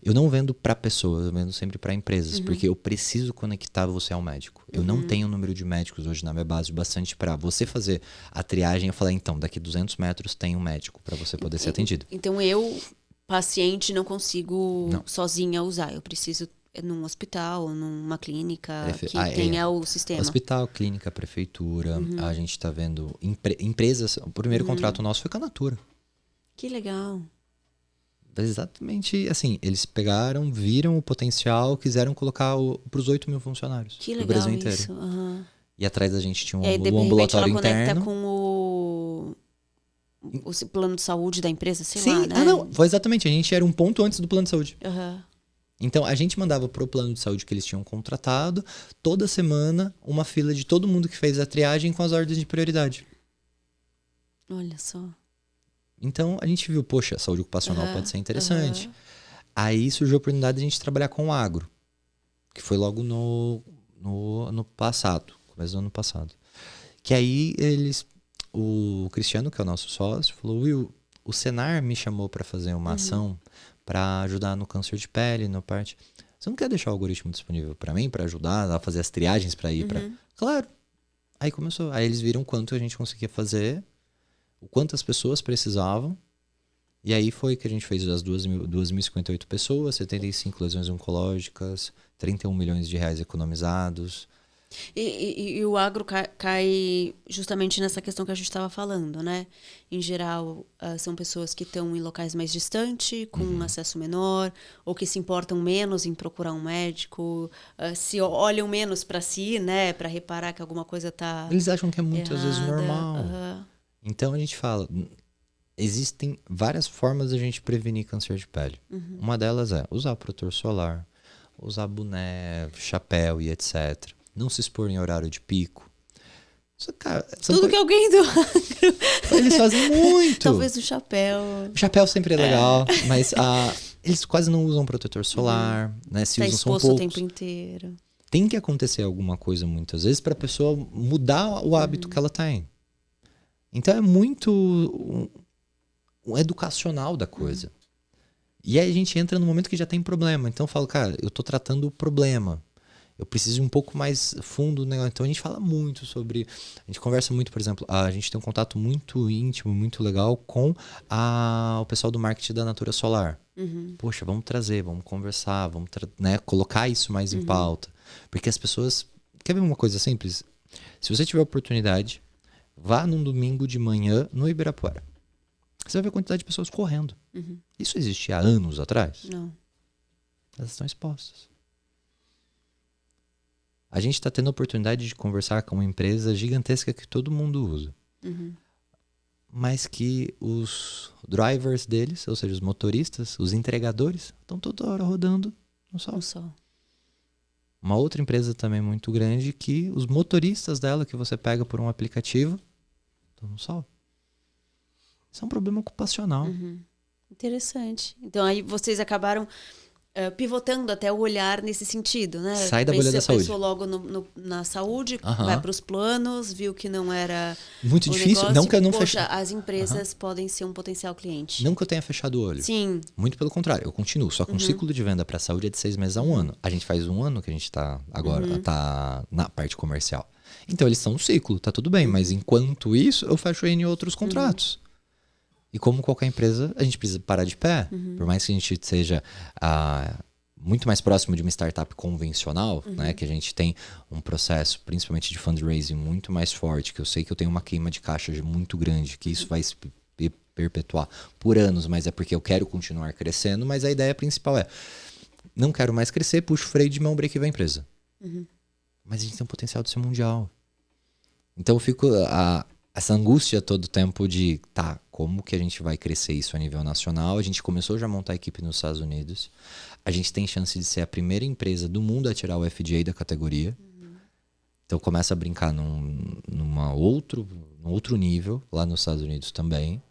Eu não vendo para pessoas, eu vendo sempre para empresas, porque eu preciso conectar você ao médico. Eu não tenho um número de médicos hoje na minha base bastante para você fazer a triagem e falar, então, daqui 200 metros tem um médico para você poder ser atendido. Então, eu, paciente, não consigo sozinha usar. Eu preciso num hospital, numa clínica que tenha o sistema. Hospital, clínica, prefeitura. A gente está vendo empresas. O primeiro contrato nosso foi com a Natura. Que legal. Exatamente assim, eles pegaram, viram o potencial, quiseram colocar para os 8 mil funcionários do Brasil inteiro. Isso. E atrás da gente tinha um de ambulatório ela interno. Conecta com o plano de saúde da empresa, sei Sim, lá, né? Foi exatamente, a gente era um ponto antes do plano de saúde. Então, a gente mandava pro plano de saúde que eles tinham contratado, toda semana, uma fila de todo mundo que fez a triagem com as ordens de prioridade. Olha só. Então, a gente viu, poxa, a saúde ocupacional pode ser interessante. Aí surgiu a oportunidade de a gente trabalhar com o agro, que foi logo no ano passado, começo do ano passado. Que aí o Cristiano, que é o nosso sócio, falou, Will, o Senar me chamou para fazer uma ação para ajudar no câncer de pele, na parte... Você não quer deixar o algoritmo disponível para mim, para ajudar a fazer as triagens para ir para... Claro. Aí começou. Aí eles viram quanto a gente conseguia fazer, o quanto as pessoas precisavam. E aí foi que a gente fez as 2.058 pessoas, 75 lesões oncológicas, 31 milhões de reais economizados. E o agro cai justamente nessa questão que a gente estava falando, né? Em geral, são pessoas que estão em locais mais distantes, com um acesso menor, ou que se importam menos em procurar um médico, se olham menos para si, né? Para reparar que alguma coisa está Eles acham que é muito, às vezes, normal. Então a gente fala, existem várias formas de a gente prevenir câncer de pele. Uma delas é usar protetor solar, usar boné, chapéu e etc. Não se expor em horário de pico. Isso, cara, tudo que alguém do agro... Eles fazem muito. Talvez o chapéu. O chapéu sempre é legal, mas eles quase não usam protetor solar. Né? Se tá usam, exposto são o poucos. tempo inteiro. Tem que acontecer alguma coisa muitas vezes para a pessoa mudar o hábito que ela tem. Então é muito um educacional da coisa. E aí a gente entra no momento que já tem problema. Então eu falo, cara, eu tô tratando o problema. Eu preciso ir um pouco mais fundo no negócio. Então a gente fala muito sobre... A gente conversa muito, por exemplo, a gente tem um contato muito íntimo, muito legal com o pessoal do marketing da Natura Solar. Poxa, vamos trazer, vamos conversar, vamos colocar isso mais em pauta. Porque as pessoas... Quer ver uma coisa simples? Se você tiver oportunidade, vá num domingo de manhã no Ibirapuera. Você vai ver a quantidade de pessoas correndo. Isso existia há anos atrás? Não. Elas estão expostas. A gente está tendo a oportunidade de conversar com uma empresa gigantesca que todo mundo usa. Mas que os drivers deles, ou seja, os motoristas, os entregadores, estão toda hora rodando no sol. Uma outra empresa também muito grande que os motoristas dela, que você pega por um aplicativo, estão no sol. Isso é um problema ocupacional. Interessante. Então aí vocês acabaram pivotando até o olhar nesse sentido, né? Sai da bolha da saúde. Pensou logo na saúde, vai para os planos, viu que não era muito difícil. Negócio, não que eu não feche... as empresas podem ser um potencial cliente. Não que eu tenha fechado o olho. Sim. Muito pelo contrário, eu continuo. Só que um ciclo de venda para saúde é de 6 meses a 1 ano. A gente faz 1 ano que a gente está agora, tá na parte comercial. Então eles são um ciclo, tá tudo bem. Mas enquanto isso, eu fecho em outros contratos. E como qualquer empresa, a gente precisa parar de pé. Por mais que a gente seja muito mais próximo de uma startup convencional, né, que a gente tem um processo, principalmente de fundraising, muito mais forte, que eu sei que eu tenho uma queima de caixa muito grande, que isso vai se perpetuar por anos, mas é porque eu quero continuar crescendo, mas a ideia principal é, não quero mais crescer, puxo o freio de mão, break-even a empresa. Mas a gente tem um potencial de ser mundial. Então eu fico... essa angústia todo o tempo de, como que a gente vai crescer isso a nível nacional? A gente começou já a montar a equipe nos Estados Unidos. A gente tem chance de ser a primeira empresa do mundo a tirar o FDA da categoria. Então começa a brincar num outro nível lá nos Estados Unidos também.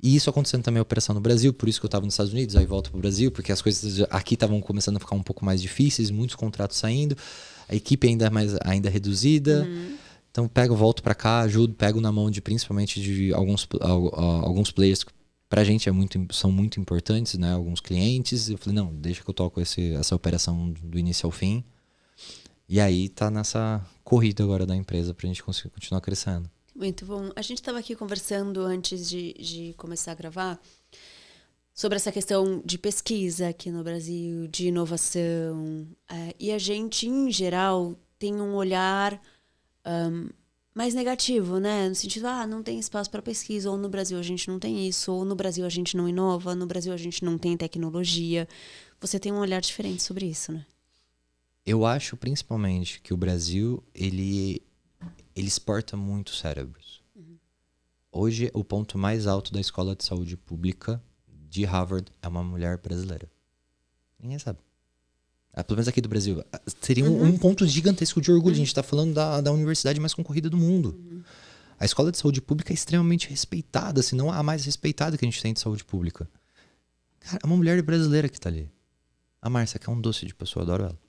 E isso acontecendo também a operação no Brasil, por isso que eu estava nos Estados Unidos, aí volto para o Brasil, porque as coisas aqui estavam começando a ficar um pouco mais difíceis, muitos contratos saindo, a equipe ainda reduzida. Então volto para cá, ajudo, pego na mão principalmente de alguns players que pra gente são muito importantes, né? Alguns clientes. Eu falei, não, deixa que eu toco essa operação do início ao fim. E aí tá nessa corrida agora da empresa pra gente conseguir continuar crescendo. Muito bom. A gente estava aqui conversando antes de começar a gravar sobre essa questão de pesquisa aqui no Brasil, de inovação. E a gente, em geral, tem um olhar... mais negativo, né? No sentido, não tem espaço para pesquisa, ou no Brasil a gente não tem isso, ou no Brasil a gente não inova, no Brasil a gente não tem tecnologia. Você tem um olhar diferente sobre isso, né? Eu acho, principalmente, que o Brasil, ele exporta muito cérebros. Hoje, o ponto mais alto da escola de saúde pública de Harvard é uma mulher brasileira. Ninguém sabe. pelo menos aqui do Brasil, seria um ponto gigantesco de orgulho. A gente está falando da universidade mais concorrida do mundo. A escola de saúde pública é extremamente respeitada, se não a mais respeitada que a gente tem de saúde pública. Cara, é uma mulher brasileira que tá ali. A Márcia, que é um doce de pessoa, adoro ela.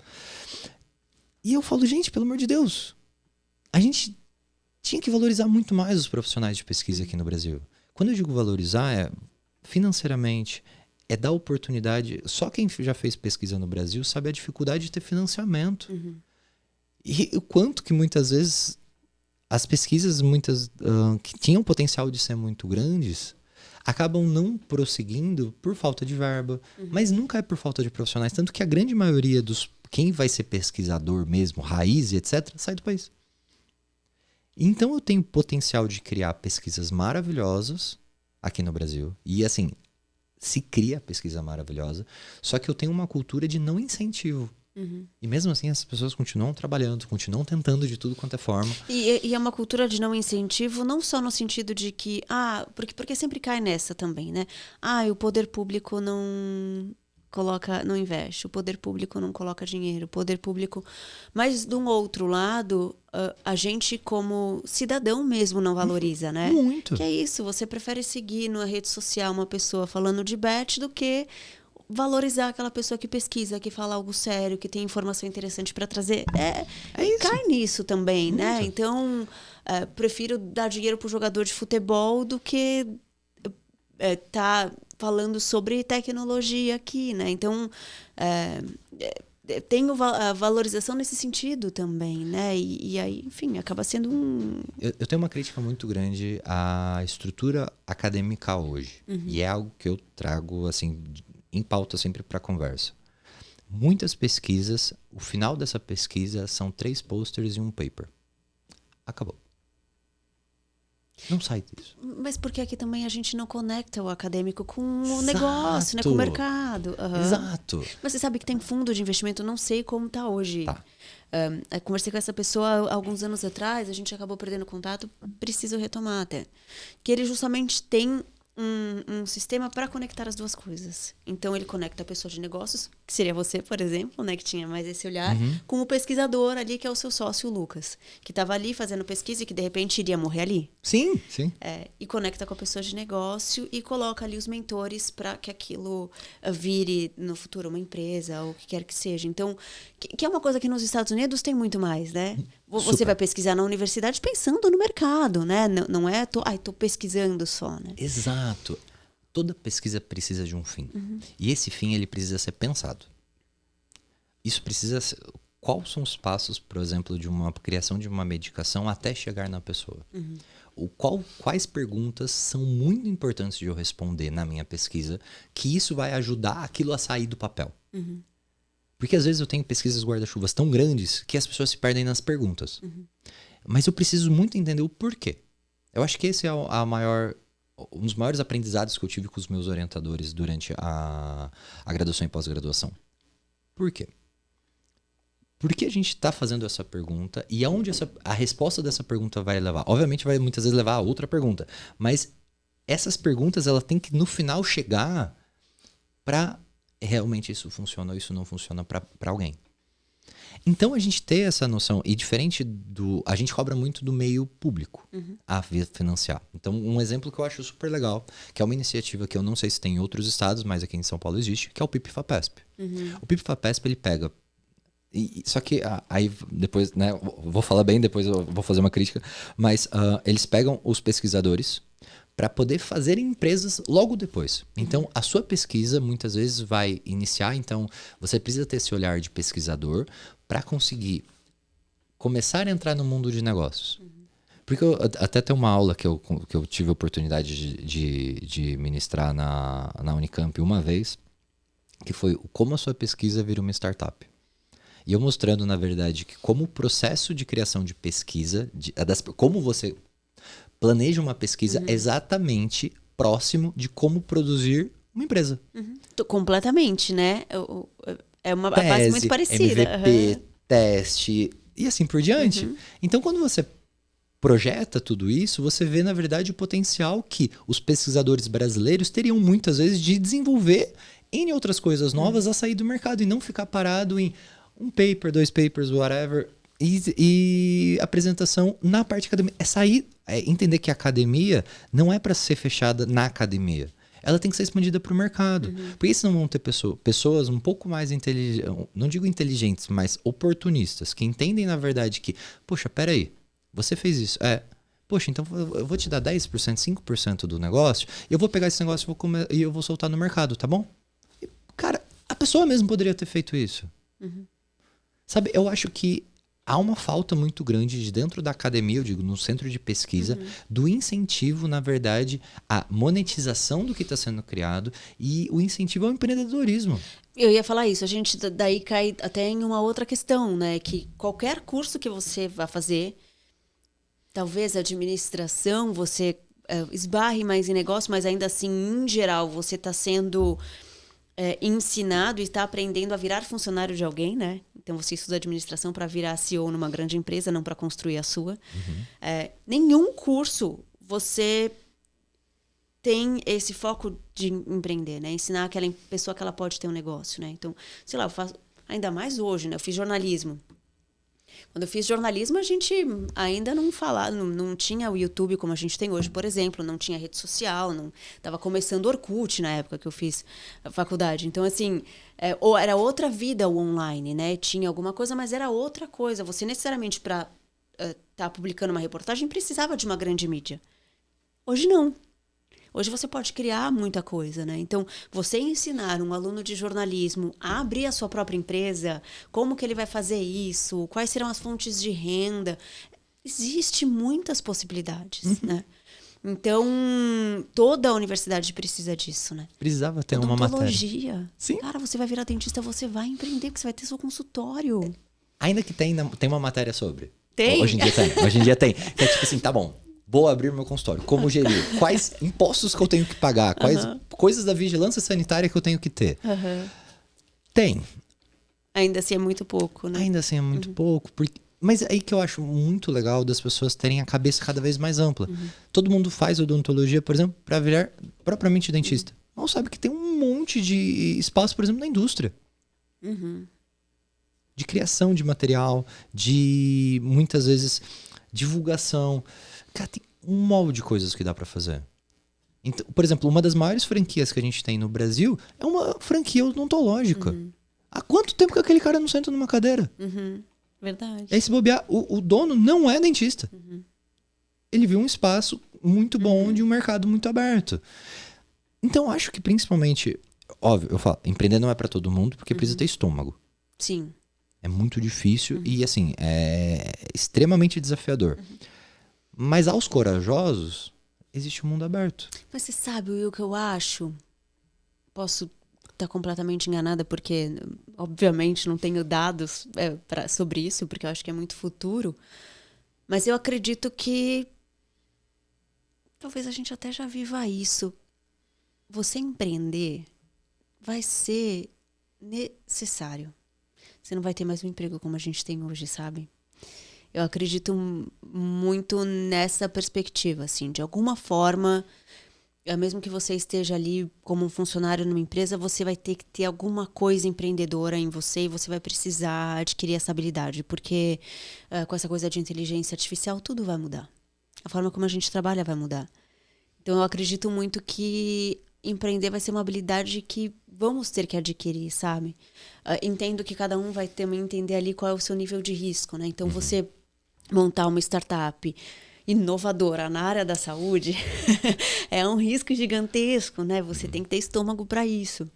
E eu falo, gente, pelo amor de Deus, a gente tinha que valorizar muito mais os profissionais de pesquisa aqui no Brasil. Quando eu digo valorizar, financeiramente, dar oportunidade. Só quem já fez pesquisa no Brasil sabe a dificuldade de ter financiamento. E o quanto que muitas vezes as pesquisas, que tinham potencial de ser muito grandes, acabam não prosseguindo por falta de verba. Mas nunca é por falta de profissionais. Tanto que a grande maioria quem vai ser pesquisador mesmo, raiz e etc., sai do país. Então eu tenho potencial de criar pesquisas maravilhosas aqui no Brasil. E assim, se cria pesquisa maravilhosa, só que eu tenho uma cultura de não incentivo. E mesmo assim as pessoas continuam trabalhando, continuam tentando de tudo quanto é forma. E é uma cultura de não incentivo, não só no sentido de que, porque sempre cai nessa também, né? O poder público não investe, o poder público não coloca dinheiro, o poder público... Mas, de um outro lado, a gente como cidadão mesmo não valoriza, né? Muito. Que é isso, você prefere seguir na rede social uma pessoa falando de bet do que valorizar aquela pessoa que pesquisa, que fala algo sério, que tem informação interessante para trazer. Isso. Cai nisso também, né? Então, prefiro dar dinheiro pro jogador de futebol do que tá falando sobre tecnologia aqui, né? Então, tenho a valorização nesse sentido também, né? E aí, enfim, acaba sendo Eu tenho uma crítica muito grande à estrutura acadêmica hoje. E é algo que eu trago, assim, em pauta sempre para conversa. Muitas pesquisas, o final dessa pesquisa são 3 posters e um paper. Acabou. Não sai disso. Mas porque aqui também a gente não conecta o acadêmico com o negócio, né? Com o mercado. Exato. Mas você sabe que tem fundo de investimento, não sei como está hoje. Tá. Conversei com essa pessoa alguns anos atrás, a gente acabou perdendo contato, preciso retomar até. Que ele justamente tem um sistema para conectar as duas coisas. Então, ele conecta a pessoa de negócios, que seria você, por exemplo, né, que tinha mais esse olhar, com o pesquisador ali, que é o seu sócio, o Lucas, que estava ali fazendo pesquisa e que, de repente, iria morrer ali. Sim. E conecta com a pessoa de negócio e coloca ali os mentores para que aquilo vire, no futuro, uma empresa, ou o que quer que seja. Então, que é uma coisa que nos Estados Unidos tem muito mais, né? Você Super. vai pesquisar na universidade pensando no mercado, né? Não é, tô pesquisando só, né? Exato. Toda pesquisa precisa de um fim. E esse fim, ele precisa ser pensado. Isso precisa ser... Quais são os passos, por exemplo, de uma criação de uma medicação até chegar na pessoa? Quais perguntas são muito importantes de eu responder na minha pesquisa, que isso vai ajudar aquilo a sair do papel? Porque às vezes eu tenho pesquisas guarda-chuvas tão grandes que as pessoas se perdem nas perguntas. Mas eu preciso muito entender o porquê. Eu acho que esse é um dos maiores aprendizados que eu tive com os meus orientadores durante a graduação e pós-graduação. Por quê? Por que a gente está fazendo essa pergunta e aonde a resposta dessa pergunta vai levar? Obviamente vai muitas vezes levar a outra pergunta, mas essas perguntas ela tem que no final chegar para realmente isso funciona ou isso não funciona para alguém. Então a gente ter essa noção, e diferente a gente cobra muito do meio público a financiar. Então um exemplo que eu acho super legal, que é uma iniciativa que eu não sei se tem em outros estados, mas aqui em São Paulo existe, que é o PIP-FAPESP. O PIP-FAPESP ele pega... Só que aí depois, né, vou falar bem, depois eu vou fazer uma crítica, mas eles pegam os pesquisadores para poder fazer empresas logo depois. Então, a sua pesquisa muitas vezes vai iniciar, então você precisa ter esse olhar de pesquisador para conseguir começar a entrar no mundo de negócios. Porque até tem uma aula que eu tive a oportunidade de ministrar na Unicamp uma vez, que foi como a sua pesquisa vira uma startup. E eu mostrando, na verdade, que como o processo de criação de pesquisa, como você planeja uma pesquisa exatamente próximo de como produzir uma empresa. Completamente, né? É uma Tese, base muito parecida. MVP, teste e assim por diante. Então, quando você projeta tudo isso, você vê, na verdade, o potencial que os pesquisadores brasileiros teriam muitas vezes de desenvolver N outras coisas novas a sair do mercado e não ficar parado em um paper, 2 papers, whatever, e apresentação na parte acadêmica. É sair, entender que a academia não é para ser fechada na academia. Ela tem que ser expandida para o mercado. Porque senão vão ter pessoas um pouco mais inteligentes, não digo inteligentes, mas oportunistas, que entendem na verdade que, poxa, peraí, você fez isso. Poxa, então eu vou te dar 10%, 5% do negócio, e eu vou pegar esse negócio e eu vou soltar no mercado, tá bom? E, cara, a pessoa mesmo poderia ter feito isso. Sabe, eu acho que há uma falta muito grande de dentro da academia, eu digo, no centro de pesquisa, do incentivo, na verdade, à monetização do que está sendo criado e o incentivo ao empreendedorismo. Eu ia falar isso, a gente daí cai até em uma outra questão, né? Que qualquer curso que você vá fazer, talvez a administração, você esbarre mais em negócio, mas ainda assim, em geral, você está sendo ensinado e está aprendendo a virar funcionário de alguém, né? Então, você estuda administração para virar CEO numa grande empresa, não para construir a sua. Nenhum curso você tem esse foco de empreender, né? Ensinar aquela pessoa que ela pode ter um negócio, né? Então, sei lá, eu faço, ainda mais hoje, né? Eu fiz jornalismo. Quando eu fiz jornalismo, a gente ainda não tinha o YouTube como a gente tem hoje, por exemplo, não tinha rede social, não estava começando o Orkut na época que eu fiz a faculdade. Então, assim, era outra vida o online, né? Tinha alguma coisa, mas era outra coisa. Você necessariamente, para estar publicando uma reportagem, precisava de uma grande mídia. Hoje não. Hoje você pode criar muita coisa, né? Então, você ensinar um aluno de jornalismo a abrir a sua própria empresa, como que ele vai fazer isso, quais serão as fontes de renda, existe muitas possibilidades, né? Então, toda a universidade precisa disso, né? Precisava ter uma matéria. Odontologia. Sim. Cara, você vai virar dentista, você vai empreender, porque você vai ter seu consultório. Ainda que tem uma matéria sobre. Tem? Hoje em dia tem. Que é tipo assim, tá bom. Vou abrir meu consultório. Como gerir? Quais impostos que eu tenho que pagar? Quais coisas da vigilância sanitária que eu tenho que ter? Tem. Ainda assim é muito pouco, né? Ainda assim é muito pouco. Mas aí que eu acho muito legal das pessoas terem a cabeça cada vez mais ampla. Todo mundo faz odontologia, por exemplo, para virar propriamente dentista. Não sabe que tem um monte de espaço, por exemplo, na indústria. De criação de material, de muitas vezes divulgação. Cara, tem um molde de coisas que dá pra fazer. Então, por exemplo, uma das maiores franquias que a gente tem no Brasil é uma franquia odontológica. Há quanto tempo que aquele cara não senta numa cadeira? Verdade. Aí se bobear, o dono não é dentista. Ele viu um espaço muito bom de um mercado muito aberto. Então, acho que principalmente, óbvio, eu falo, empreender não é pra todo mundo porque precisa ter estômago. Sim. É muito difícil e, assim, é extremamente desafiador. Mas aos corajosos, existe um mundo aberto. Mas você sabe, Will, o que eu acho? Posso estar completamente enganada, porque, obviamente, não tenho dados sobre isso, porque eu acho que é muito futuro. Mas eu acredito que talvez a gente até já viva isso. Você empreender vai ser necessário. Você não vai ter mais um emprego como a gente tem hoje, sabe? Eu acredito muito nessa perspectiva, assim, de alguma forma, mesmo que você esteja ali como um funcionário numa empresa, você vai ter que ter alguma coisa empreendedora em você e você vai precisar adquirir essa habilidade, porque com essa coisa de inteligência artificial, tudo vai mudar. A forma como a gente trabalha vai mudar. Então, eu acredito muito que empreender vai ser uma habilidade que vamos ter que adquirir, sabe? Entendo que cada um vai entender ali qual é o seu nível de risco, né? Então, você montar uma startup inovadora na área da saúde é um risco gigantesco, né? Você tem que ter estômago para isso.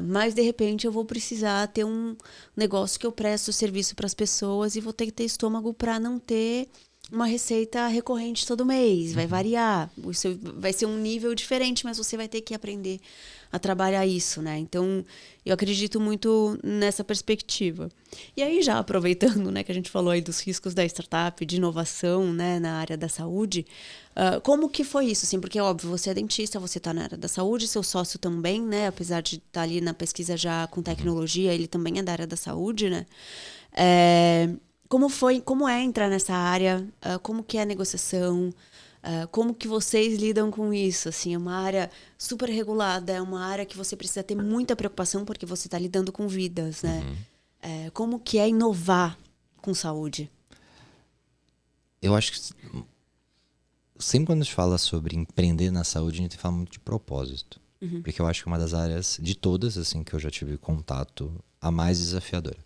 Mas, de repente, eu vou precisar ter um negócio que eu presto serviço para as pessoas e vou ter que ter estômago para não ter uma receita recorrente todo mês. Vai variar. Isso vai ser um nível diferente, mas você vai ter que aprender a trabalhar isso, né? Então, eu acredito muito nessa perspectiva. E aí, já aproveitando, né, que a gente falou aí dos riscos da startup, de inovação, né, na área da saúde, como que foi isso? Assim, porque, óbvio, você é dentista, você está na área da saúde, seu sócio também, né? Apesar de estar ali na pesquisa já com tecnologia, ele também é da área da saúde, né? Como é entrar nessa área? Como que é a negociação? Como que vocês lidam com isso? Assim, é uma área super regulada, é uma área que você precisa ter muita preocupação porque você está lidando com vidas, né? Como que é inovar com saúde? Eu acho que sempre quando a gente fala sobre empreender na saúde, a gente fala muito de propósito. Porque eu acho que é uma das áreas, de todas, assim, que eu já tive contato, a mais desafiadora.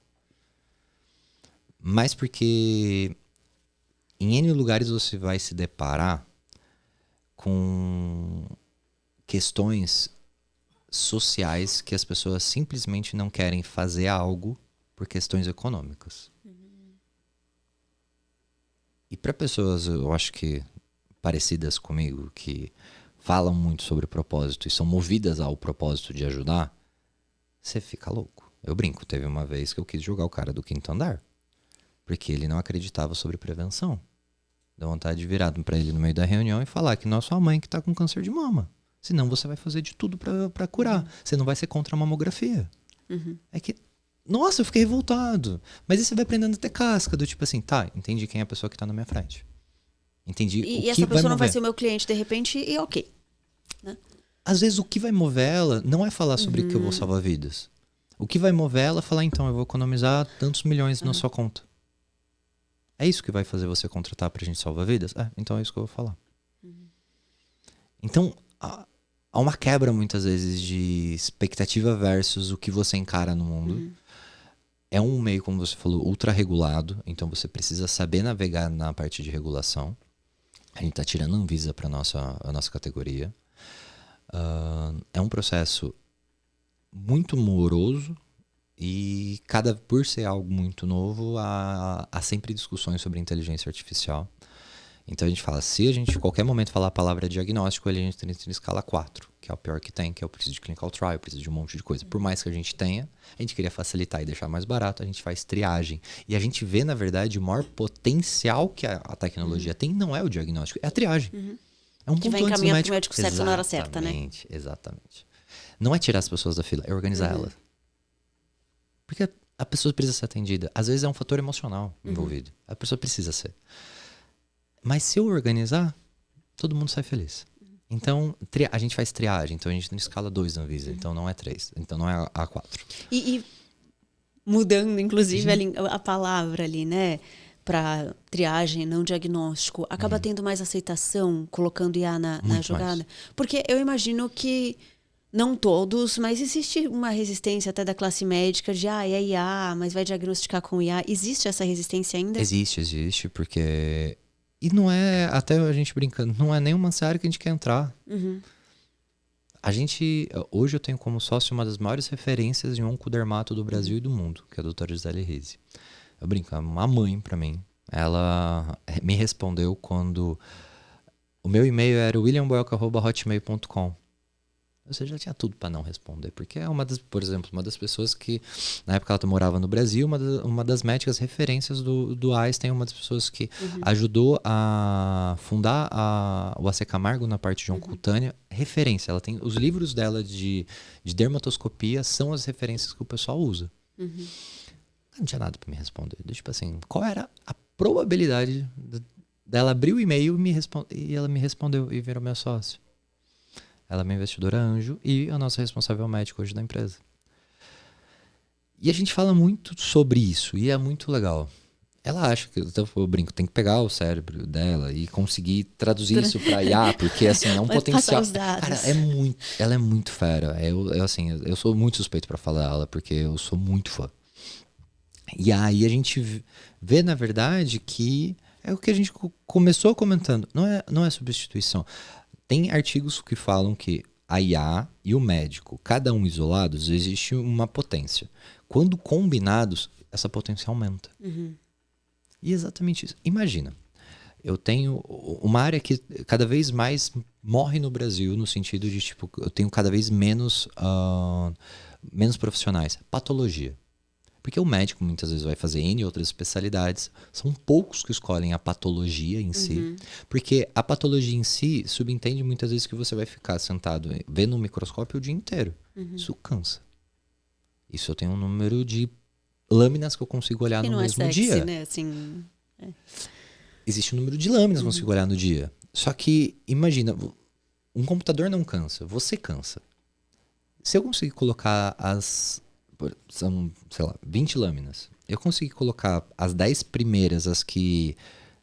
Mas porque em N lugares você vai se deparar com questões sociais que as pessoas simplesmente não querem fazer algo por questões econômicas. E para pessoas, eu acho que parecidas comigo, que falam muito sobre propósito e são movidas ao propósito de ajudar, você fica louco. Eu brinco, teve uma vez que eu quis jogar o cara do 5º andar, porque ele não acreditava sobre prevenção. Dá vontade de virar para ele no meio da reunião e falar que não é sua mãe que tá com câncer de mama. Senão você vai fazer de tudo para curar. Você não vai ser contra a mamografia. É que, nossa, eu fiquei revoltado. Mas aí você vai aprendendo a ter casca, do tipo assim, tá, entendi quem é a pessoa que tá na minha frente. Entendi E o que essa pessoa não vai mover. ser o meu cliente de repente e ok. Né? Às vezes o que vai mover ela não é falar sobre que eu vou salvar vidas. O que vai mover ela é falar, então, eu vou economizar tantos milhões na sua conta. É isso que vai fazer você contratar pra gente salvar vidas? Então é isso que eu vou falar. Então, há uma quebra muitas vezes de expectativa versus o que você encara no mundo. É um meio, como você falou, ultra regulado. Então você precisa saber navegar na parte de regulação. A gente tá tirando a Anvisa para a nossa categoria. É um processo muito moroso. E por ser algo muito novo, há sempre discussões sobre inteligência artificial. Então a gente fala, se a gente em qualquer momento falar a palavra diagnóstico, a gente tem na escala 4, que é o pior que tem, que é o preciso de clinical trial, preciso de um monte de coisa. Por mais que a gente tenha, a gente queria facilitar e deixar mais barato, a gente faz triagem. E a gente vê, na verdade, o maior potencial que a tecnologia tem não é o diagnóstico, é a triagem. É um Que vai ponto antes do encaminhar pro médico certo na hora certa, né? Exatamente. Não é tirar as pessoas da fila, é organizar elas. Porque a pessoa precisa ser atendida. Às vezes é um fator emocional envolvido. A pessoa precisa ser. Mas se eu organizar, todo mundo sai feliz. Então, a gente faz triagem. Então, a gente tem escala 2 na Anvisa. Então, não é 3. Então, não é A4. E mudando, inclusive, a palavra ali, né? Para triagem, não diagnóstico. Acaba tendo mais aceitação, colocando IA na jogada. Mais. Porque eu imagino que não todos, mas existe uma resistência até da classe médica de é IA, mas vai diagnosticar com IA. Existe essa resistência ainda? Existe, porque... E não é, até a gente brincando, não é nenhuma área que a gente quer entrar. A gente, hoje eu tenho como sócio uma das maiores referências em oncodermato do Brasil e do mundo, que é a doutora Gisele Rizzi. Eu brinco, é uma mãe pra mim. Ela me respondeu quando o meu e-mail era williamboelka@hotmail.com. Você já tinha tudo para não responder, porque é por exemplo, uma das pessoas que, na época ela morava no Brasil, uma das médicas referências do Einstein, uma das pessoas que ajudou a fundar o AC Camargo na parte de oncocutânea, referência. Ela tem os livros dela de dermatoscopia, são as referências que o pessoal usa. Não tinha nada para me responder. Tipo assim, qual era a probabilidade dela abrir o e-mail e ela me respondeu e virou meu sócio? Ela é minha investidora anjo e a nossa responsável médica hoje da empresa. E a gente fala muito sobre isso e é muito legal. Ela acha que, então, eu brinco, tem que pegar o cérebro dela e conseguir traduzir isso para IA, porque assim, é um potencial. Cara, ela é muito fera. Eu sou muito suspeito para falar dela, porque eu sou muito fã. E aí a gente vê, na verdade, que é o que a gente começou comentando. Não é substituição. Tem artigos que falam que a IA e o médico, cada um isolados, existe uma potência. Quando combinados, essa potência aumenta. E é exatamente isso. Imagina, eu tenho uma área que cada vez mais morre no Brasil, no sentido de, tipo, eu tenho cada vez menos profissionais. Patologia. Porque o médico muitas vezes vai fazer N outras especialidades. São poucos que escolhem a patologia em si. Porque a patologia em si subentende muitas vezes que você vai ficar sentado vendo um microscópio o dia inteiro. Isso cansa. Isso eu tenho um número de lâminas que eu consigo olhar no mesmo dia. Né? Assim, Existe um número de lâminas que eu consigo olhar no dia. Só que, imagina, um computador não cansa, você cansa. Se eu conseguir colocar são, sei lá, 20 lâminas. Eu consegui colocar as 10 primeiras, as que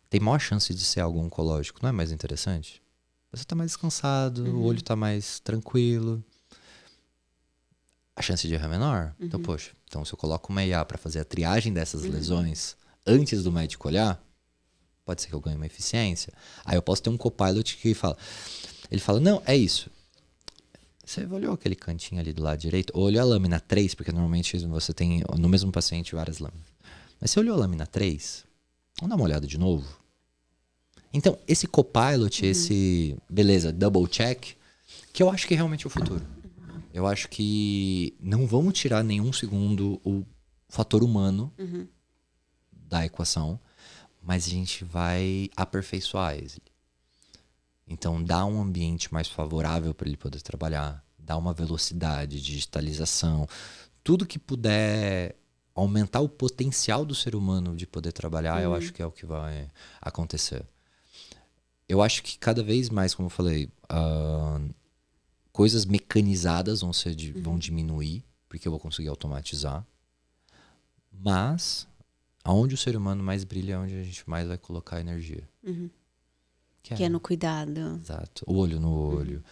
tem maior chance de ser algo oncológico. Não é mais interessante? Você tá mais descansado, o olho tá mais tranquilo. A chance de errar é menor. Então, poxa, então se eu coloco uma IA para fazer a triagem dessas lesões antes do médico olhar, pode ser que eu ganhe uma eficiência. Aí eu posso ter um copilot que fala... Ele fala, não, é isso. Você olhou aquele cantinho ali do lado direito? Ou olhou a lâmina 3, porque normalmente você tem no mesmo paciente várias lâminas. Mas você olhou a lâmina 3? Vamos dar uma olhada de novo? Então, esse copilot, esse, beleza, double check, que eu acho que realmente é o futuro. Eu acho que não vamos tirar nenhum segundo o fator humano da equação, mas a gente vai aperfeiçoar ele. Então, dá um ambiente mais favorável para ele poder trabalhar, dá uma velocidade, digitalização, tudo que puder aumentar o potencial do ser humano de poder trabalhar, eu acho que é o que vai acontecer. Eu acho que cada vez mais, como eu falei, coisas mecanizadas vão diminuir, porque eu vou conseguir automatizar. Mas, aonde o ser humano mais brilha é onde a gente mais vai colocar energia. Que é no cuidado. Exato. O olho no olho.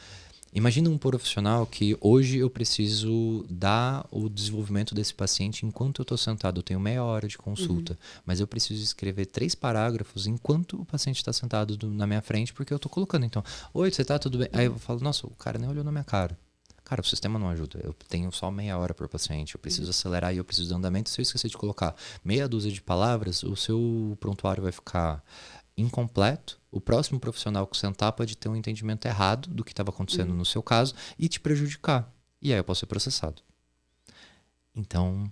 Imagina um profissional que hoje eu preciso dar o desenvolvimento desse paciente enquanto eu estou sentado. Eu tenho meia hora de consulta, mas eu preciso escrever 3 parágrafos enquanto o paciente está sentado na minha frente, porque eu estou colocando. Então, oi, você tá tudo bem? Aí eu falo, nossa, o cara nem olhou na minha cara. Cara, o sistema não ajuda. Eu tenho só meia hora por paciente. Eu preciso acelerar e eu preciso de andamento. Se eu esquecer de colocar meia dúzia de palavras, o seu prontuário vai ficar incompleto. O próximo profissional que sentar pode ter um entendimento errado do que estava acontecendo no seu caso e te prejudicar. E aí eu posso ser processado. Então,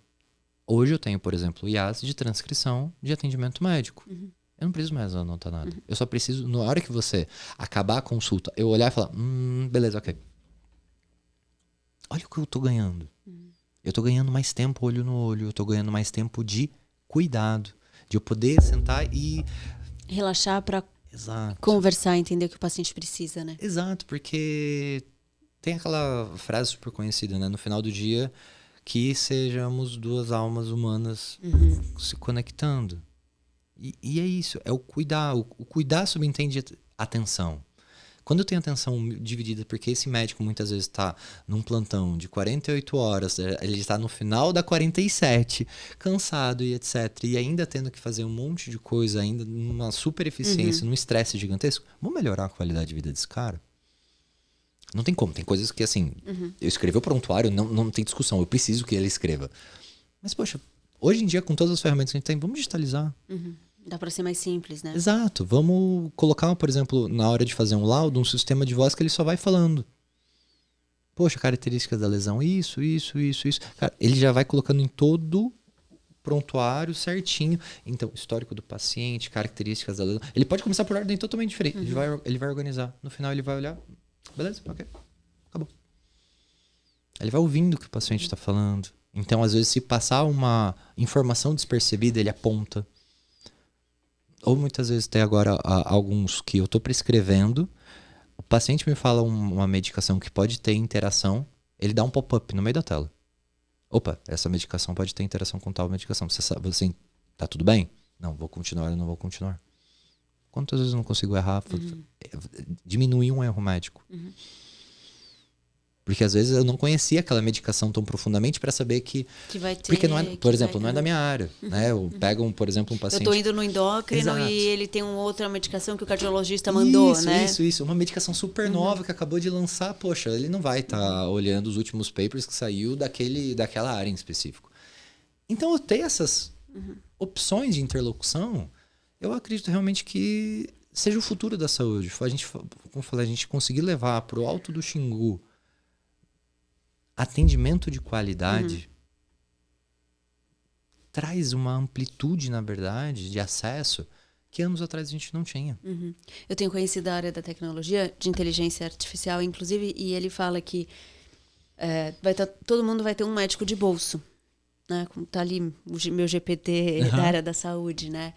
hoje eu tenho, por exemplo, IAs de transcrição de atendimento médico. Eu não preciso mais anotar nada. Eu só preciso, na hora que você acabar a consulta, eu olhar e falar, beleza, ok. Olha o que eu tô ganhando. Eu tô ganhando mais tempo olho no olho, eu tô ganhando mais tempo de cuidado, de eu poder sentar e relaxar para Exato. Conversar, entender o que o paciente precisa, né? Exato, porque tem aquela frase super conhecida, né? No final do dia, que sejamos 2 almas humanas se conectando. E é isso, é o cuidar. O cuidar subentende atenção. Quando eu tenho atenção dividida, porque esse médico muitas vezes está num plantão de 48 horas, ele está no final da 47, cansado e etc. E ainda tendo que fazer um monte de coisa, ainda numa super eficiência, num estresse gigantesco, vamos melhorar a qualidade de vida desse cara? Não tem como, tem coisas que assim, eu escrevi o prontuário, não tem discussão, eu preciso que ele escreva. Mas poxa, hoje em dia com todas as ferramentas que a gente tem, vamos digitalizar. Dá para ser mais simples, né? Exato. Vamos colocar, por exemplo, na hora de fazer um laudo, um sistema de voz que ele só vai falando. Poxa, características da lesão, isso. Cara, ele já vai colocando em todo o prontuário certinho. Então, histórico do paciente, características da lesão. Ele pode começar por ordem totalmente diferente. Ele vai organizar. No final, ele vai olhar. Beleza? Ok. Acabou. Ele vai ouvindo o que o paciente está falando. Então, às vezes, se passar uma informação despercebida, ele aponta. Ou muitas vezes tem agora alguns que eu estou prescrevendo, o paciente me fala uma medicação que pode ter interação, ele dá um pop-up no meio da tela. Opa, essa medicação pode ter interação com tal medicação. Você tá tudo bem? Não, vou continuar, eu não vou continuar. Quantas vezes eu não consigo errar? Diminuir um erro médico. Porque às vezes eu não conhecia aquela medicação tão profundamente para saber que vai ter, porque não é, por exemplo, não é da minha área, né? Eu pego por exemplo, um paciente. Eu tô indo no endócrino. Exato. E ele tem uma outra medicação que o cardiologista mandou, né? Isso, uma medicação super nova que acabou de lançar, poxa, ele não vai estar olhando os últimos papers que saiu daquela área em específico. Então eu ter essas opções de interlocução, eu acredito realmente que seja o futuro da saúde. Como eu falei, a gente conseguir levar pro alto do Xingu atendimento de qualidade traz uma amplitude, na verdade, de acesso que anos atrás a gente não tinha. Eu tenho conhecido a área da tecnologia, de inteligência artificial, inclusive, e ele fala que todo mundo vai ter um médico de bolso, né? Como tá ali o meu GPT da área da saúde, né?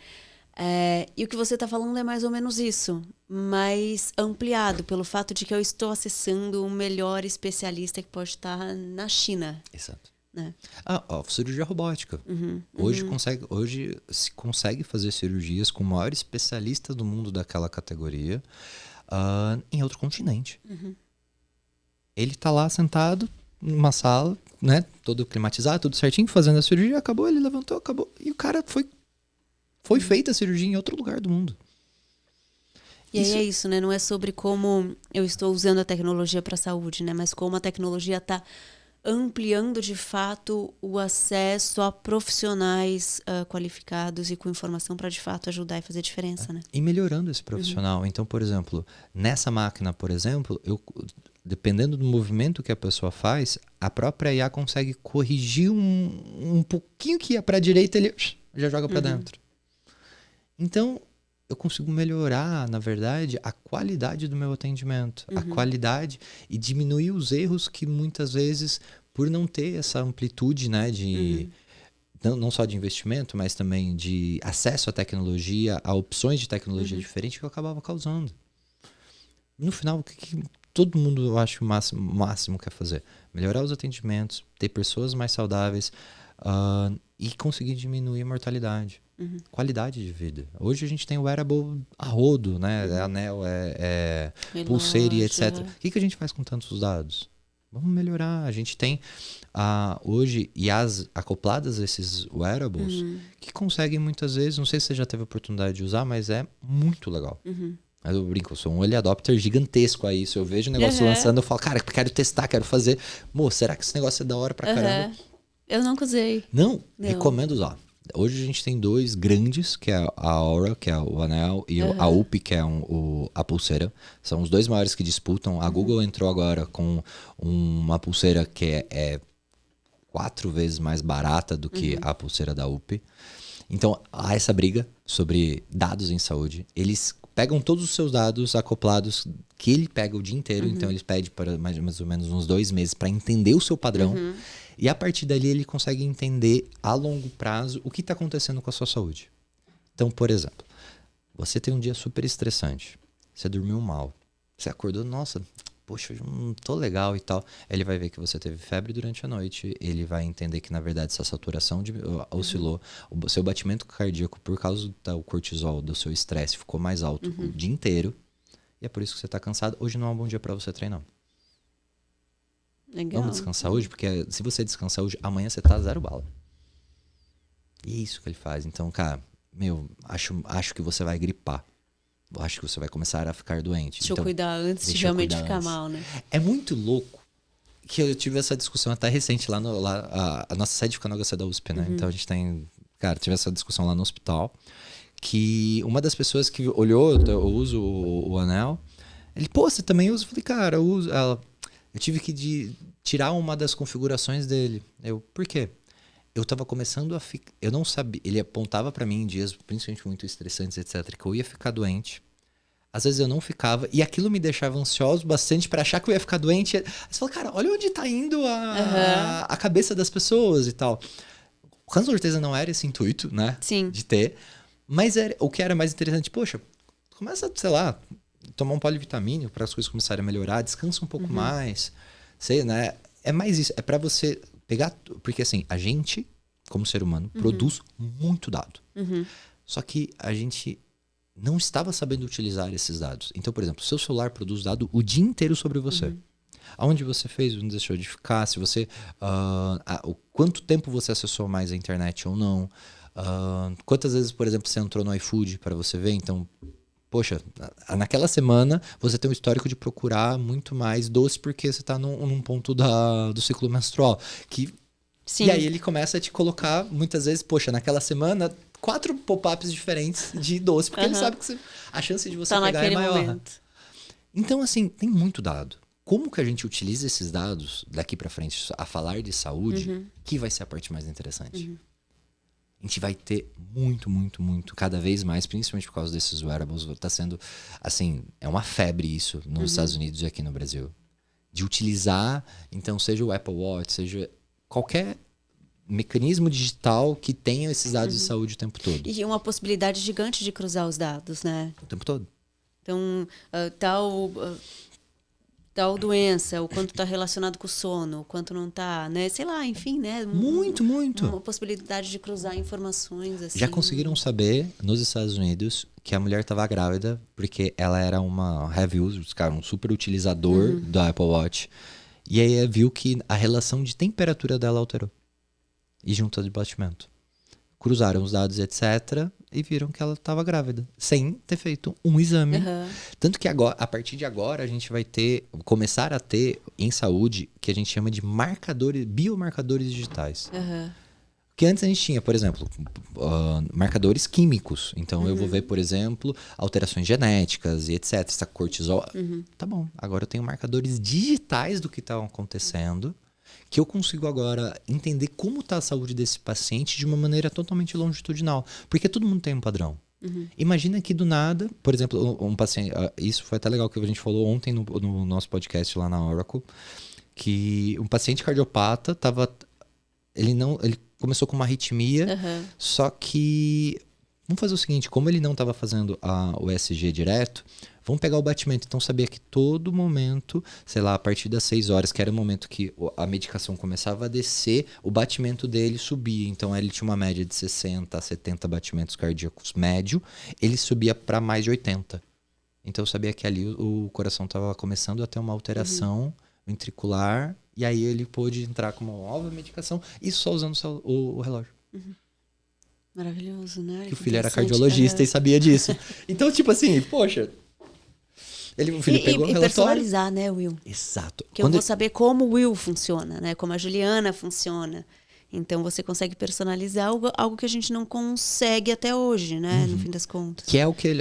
E o que você está falando é mais ou menos isso, mas ampliado pelo fato de que eu estou acessando o melhor especialista que pode estar na China. Exato. Né? Cirurgia robótica. Hoje se consegue fazer cirurgias com o maior especialista do mundo daquela categoria em outro continente. Ele tá lá sentado numa sala, né, todo climatizado, tudo certinho, fazendo a cirurgia, acabou, ele levantou, acabou. E o cara foi feita a cirurgia em outro lugar do mundo. E aí é isso, né? Não é sobre como eu estou usando a tecnologia para a saúde, né? Mas como a tecnologia está ampliando de fato o acesso a profissionais qualificados e com informação para de fato ajudar e fazer diferença, né? E melhorando esse profissional. Então, por exemplo, nessa máquina, por exemplo, dependendo do movimento que a pessoa faz, a própria IA consegue corrigir um pouquinho que ia para a direita, ele já joga para dentro. Então, eu consigo melhorar, na verdade, a qualidade do meu atendimento. A qualidade e diminuir os erros que muitas vezes, por não ter essa amplitude, né, de não só de investimento, mas também de acesso à tecnologia, a opções de tecnologia diferentes que eu acabava causando. No final, o que todo mundo, eu acho, o máximo quer fazer? Melhorar os atendimentos, ter pessoas mais saudáveis e conseguir diminuir a mortalidade. Qualidade de vida. Hoje a gente tem o wearable a rodo, né? É anel, pulseira e etc. O que a gente faz com tantos dados? Vamos melhorar. A gente tem hoje IAs acopladas a esses wearables que conseguem muitas vezes, não sei se você já teve a oportunidade de usar, mas é muito legal. Eu brinco, eu sou um early adopter gigantesco a isso. Eu vejo o negócio lançando, eu falo, cara, quero testar, quero fazer. Moço, será que esse negócio é da hora pra caramba? Eu nunca usei. Não, recomendo usar. Hoje a gente tem dois grandes, que é a Aura, que é o anel, e a UP, que é a pulseira. São os dois maiores que disputam. A Google entrou agora com uma pulseira que é 4 vezes mais barata do que a pulseira da UP. Então, há essa briga sobre dados em saúde. Eles pegam todos os seus dados acoplados que ele pega o dia inteiro. Então, eles pedem para mais ou menos uns 2 meses para entender o seu padrão. E a partir dali ele consegue entender a longo prazo o que está acontecendo com a sua saúde. Então, por exemplo, você tem um dia super estressante, você dormiu mal, você acordou, nossa, poxa, eu não tô legal e tal. Ele vai ver que você teve febre durante a noite, ele vai entender que na verdade sua saturação oscilou, o seu batimento cardíaco por causa do cortisol, do seu estresse ficou mais alto o dia inteiro. E é por isso que você está cansado. Hoje não é um bom dia para você treinar. Legal. Vamos descansar hoje? Porque se você descansar hoje, amanhã você tá 0 bala. E é isso que ele faz. Então, cara, acho que você vai gripar. Acho que você vai começar a ficar doente. Deixa eu cuidar antes de realmente ficar mal, né? É muito louco que eu tive essa discussão até recente lá a nossa sede fica no HC da USP, né? Então a gente tem... Cara, tive essa discussão lá no hospital, que uma das pessoas que olhou, eu uso o anel, ele, pô, você também usa? Eu falei, cara, eu uso. Eu tive que tirar uma das configurações dele. Por quê? Eu tava começando a ficar... Eu não sabia... Ele apontava pra mim em dias, principalmente muito estressantes, etc., que eu ia ficar doente. Às vezes eu não ficava. E aquilo me deixava ansioso bastante pra achar que eu ia ficar doente. Aí você fala, cara, olha onde tá indo a cabeça das pessoas e tal. Com certeza não era esse intuito, né? Sim. De ter. Mas o que era mais interessante, poxa, começa, sei lá... tomar um polivitamínico para as coisas começarem a melhorar, descansa um pouco mais, sei, né? É mais isso, é para você pegar, porque assim, a gente, como ser humano, produz muito dado. Só que a gente não estava sabendo utilizar esses dados. Então, por exemplo, seu celular produz dado o dia inteiro sobre você. Aonde você fez, onde deixou de ficar, se você, o quanto tempo você acessou mais a internet ou não, quantas vezes, por exemplo, você entrou no iFood para você ver, então... Poxa, naquela semana você tem um histórico de procurar muito mais doce porque você está num ponto do ciclo menstrual. Sim. E aí ele começa a te colocar, muitas vezes, poxa, naquela semana, 4 pop-ups diferentes de doce, porque ele sabe que a chance de você pegar é maior. Momento. Então, assim, tem muito dado. Como que a gente utiliza esses dados daqui para frente a falar de saúde, que vai ser a parte mais interessante. A gente vai ter muito, cada vez mais, principalmente por causa desses wearables, tá sendo, assim, é uma febre isso nos Estados Unidos e aqui no Brasil. De utilizar, então, seja o Apple Watch, seja qualquer mecanismo digital que tenha esses dados de saúde o tempo todo. E uma possibilidade gigante de cruzar os dados, né? O tempo todo. Então, tal doença, o quanto está relacionado com o sono, o quanto não está, né? Sei lá, enfim, né? Muito. Uma possibilidade de cruzar informações, assim. Já conseguiram saber, nos Estados Unidos, que a mulher estava grávida porque ela era uma heavy user, um super utilizador do Apple Watch. E aí viu que a relação de temperatura dela alterou. E junta de batimento. Cruzaram os dados, etc. E viram que ela estava grávida. Sem ter feito um exame. Tanto que agora, a partir de agora a gente vai começar a ter em saúde que a gente chama de biomarcadores digitais. Porque antes a gente tinha, por exemplo, marcadores químicos. Então eu vou ver, por exemplo, alterações genéticas e etc. Se tá cortisol. Tá bom. Agora eu tenho marcadores digitais do que está acontecendo, que eu consigo agora entender como está a saúde desse paciente de uma maneira totalmente longitudinal. Porque todo mundo tem um padrão. Imagina que do nada, por exemplo, um paciente... isso foi até legal que a gente falou ontem no nosso podcast lá na Oracle, que um paciente cardiopata estava... Ele começou com uma arritmia, só que... Vamos fazer o seguinte, como ele não estava fazendo o ESG direto, vamos pegar o batimento. Então, sabia que todo momento, sei lá, a partir das 6 horas, que era o momento que a medicação começava a descer, o batimento dele subia. Então, ele tinha uma média de 60 a 70 batimentos cardíacos médio, ele subia para mais de 80. Então, eu sabia que ali o coração estava começando a ter uma alteração ventricular, e aí ele pôde entrar com uma nova medicação, isso só usando o relógio. Maravilhoso, né? Que o filho era cardiologista e sabia disso. Então, tipo assim, poxa... O filho pegou o relatório. Personalizar, né, Will? Exato. Que eu vou saber como o Will funciona, né? Como a Juliana funciona. Então, você consegue personalizar algo que a gente não consegue até hoje, né? No fim das contas. Que é o que...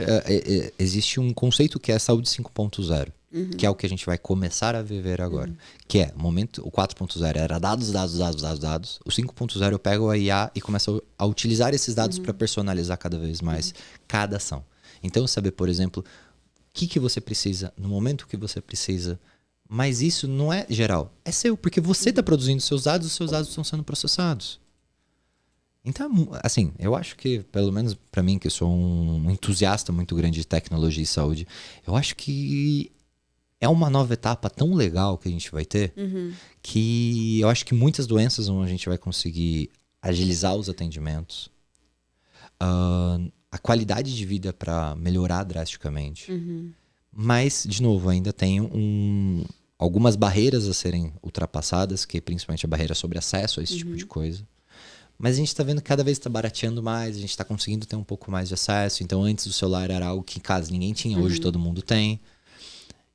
existe um conceito que é a saúde 5.0. Que é o que a gente vai começar a viver agora. Que é, o 4.0 era dados. O 5.0 eu pego a IA e começo a utilizar esses dados para personalizar cada vez mais cada ação. Então, saber, por exemplo, o que você precisa, no momento que você precisa. Mas isso não é geral. É seu, porque você está produzindo seus dados, os seus dados estão sendo processados. Então, assim, eu acho que, pelo menos para mim, que sou um entusiasta muito grande de tecnologia e saúde, eu acho que é uma nova etapa tão legal que a gente vai ter, que eu acho que muitas doenças a gente vai conseguir agilizar os atendimentos, a qualidade de vida para melhorar drasticamente. Mas, de novo, ainda tem algumas barreiras a serem ultrapassadas, que é principalmente a barreira sobre acesso a esse tipo de coisa. Mas a gente está vendo que cada vez está barateando mais, a gente está conseguindo ter um pouco mais de acesso. Então, antes o celular era algo que em casa ninguém tinha, hoje todo mundo tem.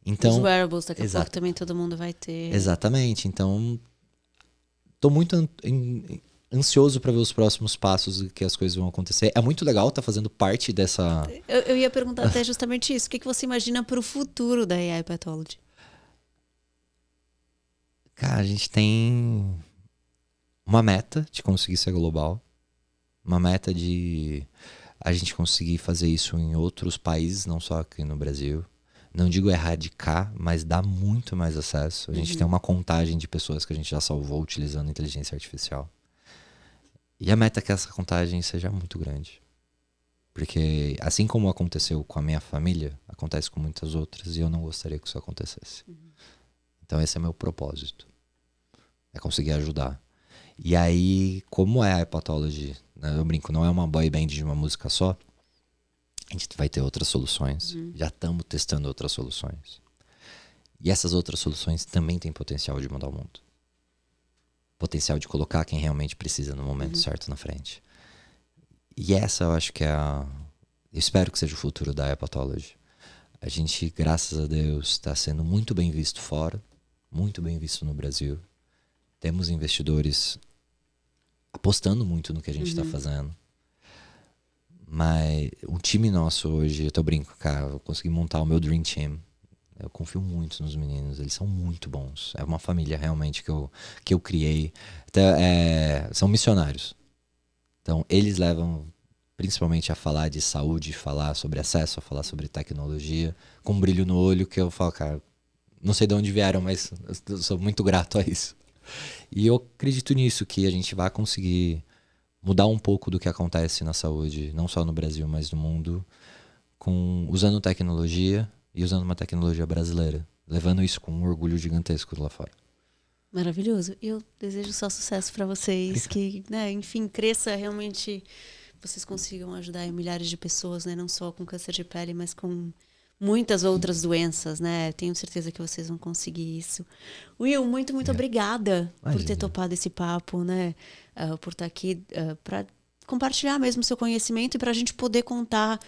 Então, os wearables, daqui a pouco também todo mundo vai ter. Exatamente. Então, estou muito ansioso para ver os próximos passos que as coisas vão acontecer. É muito legal estar fazendo parte dessa... Eu ia perguntar até justamente isso. O que você imagina para o futuro da AI Pathology? Cara, a gente tem uma meta de conseguir ser global. Uma meta de a gente conseguir fazer isso em outros países, não só aqui no Brasil. Não digo erradicar, mas dar muito mais acesso. A gente tem uma contagem de pessoas que a gente já salvou utilizando inteligência artificial. E a meta é que essa contagem seja muito grande. Porque assim como aconteceu com a minha família, acontece com muitas outras e eu não gostaria que isso acontecesse. Então esse é meu propósito. É conseguir ajudar. E aí, como é a Pathology, né, eu brinco, não é uma boy band de uma música só, a gente vai ter outras soluções. Já estamos testando outras soluções. E essas outras soluções também têm potencial de mudar o mundo. Potencial de colocar quem realmente precisa no momento certo na frente. E essa eu acho que é eu espero que seja o futuro da Pathology. A gente, graças a Deus, está sendo muito bem visto fora, muito bem visto no Brasil. Temos investidores apostando muito no que a gente está fazendo. Mas o time nosso hoje, eu brinco, cara, eu consegui montar o meu Dream Team. Eu confio muito nos meninos, eles são muito bons. É uma família realmente que eu criei. São missionários. Então, eles levam principalmente a falar de saúde, falar sobre acesso, a falar sobre tecnologia, com um brilho no olho que eu falo, cara, não sei de onde vieram, mas eu sou muito grato a isso. E eu acredito nisso, que a gente vai conseguir mudar um pouco do que acontece na saúde, não só no Brasil, mas no mundo, usando tecnologia e usando uma tecnologia brasileira, levando isso com um orgulho gigantesco lá fora. Maravilhoso. E eu desejo só sucesso para vocês, que, né, enfim, cresça realmente, vocês consigam ajudar milhares de pessoas, né, não só com câncer de pele, mas com muitas outras doenças, né? Tenho certeza que vocês vão conseguir isso. Will, muito obrigada por ter topado esse papo, né? Por estar aqui para compartilhar mesmo o seu conhecimento e para a gente poder contar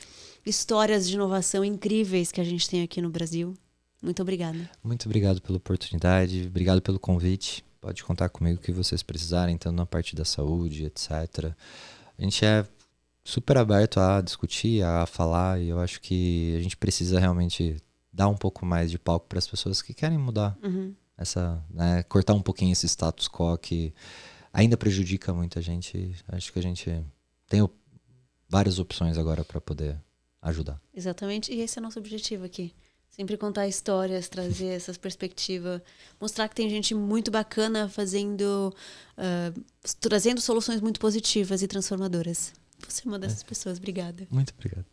histórias de inovação incríveis que a gente tem aqui no Brasil. Muito obrigada. Muito obrigado pela oportunidade, obrigado pelo convite. Pode contar comigo o que vocês precisarem, tanto na parte da saúde, etc. A gente é super aberto a discutir, a falar, e eu acho que a gente precisa realmente dar um pouco mais de palco para as pessoas que querem mudar. Né, cortar um pouquinho esse status quo que ainda prejudica muita gente. Acho que a gente tem várias opções agora para poder ajudar. Exatamente, e esse é o nosso objetivo aqui. Sempre contar histórias, trazer essas perspectivas, mostrar que tem gente muito bacana trazendo soluções muito positivas e transformadoras. Você é uma dessas pessoas, obrigada. Muito obrigado.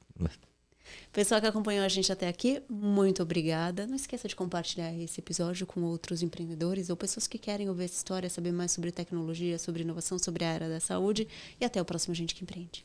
Pessoal que acompanhou a gente até aqui, muito obrigada. Não esqueça de compartilhar esse episódio com outros empreendedores ou pessoas que querem ouvir essa história, saber mais sobre tecnologia, sobre inovação, sobre a área da saúde. E até o próximo Gente que Empreende.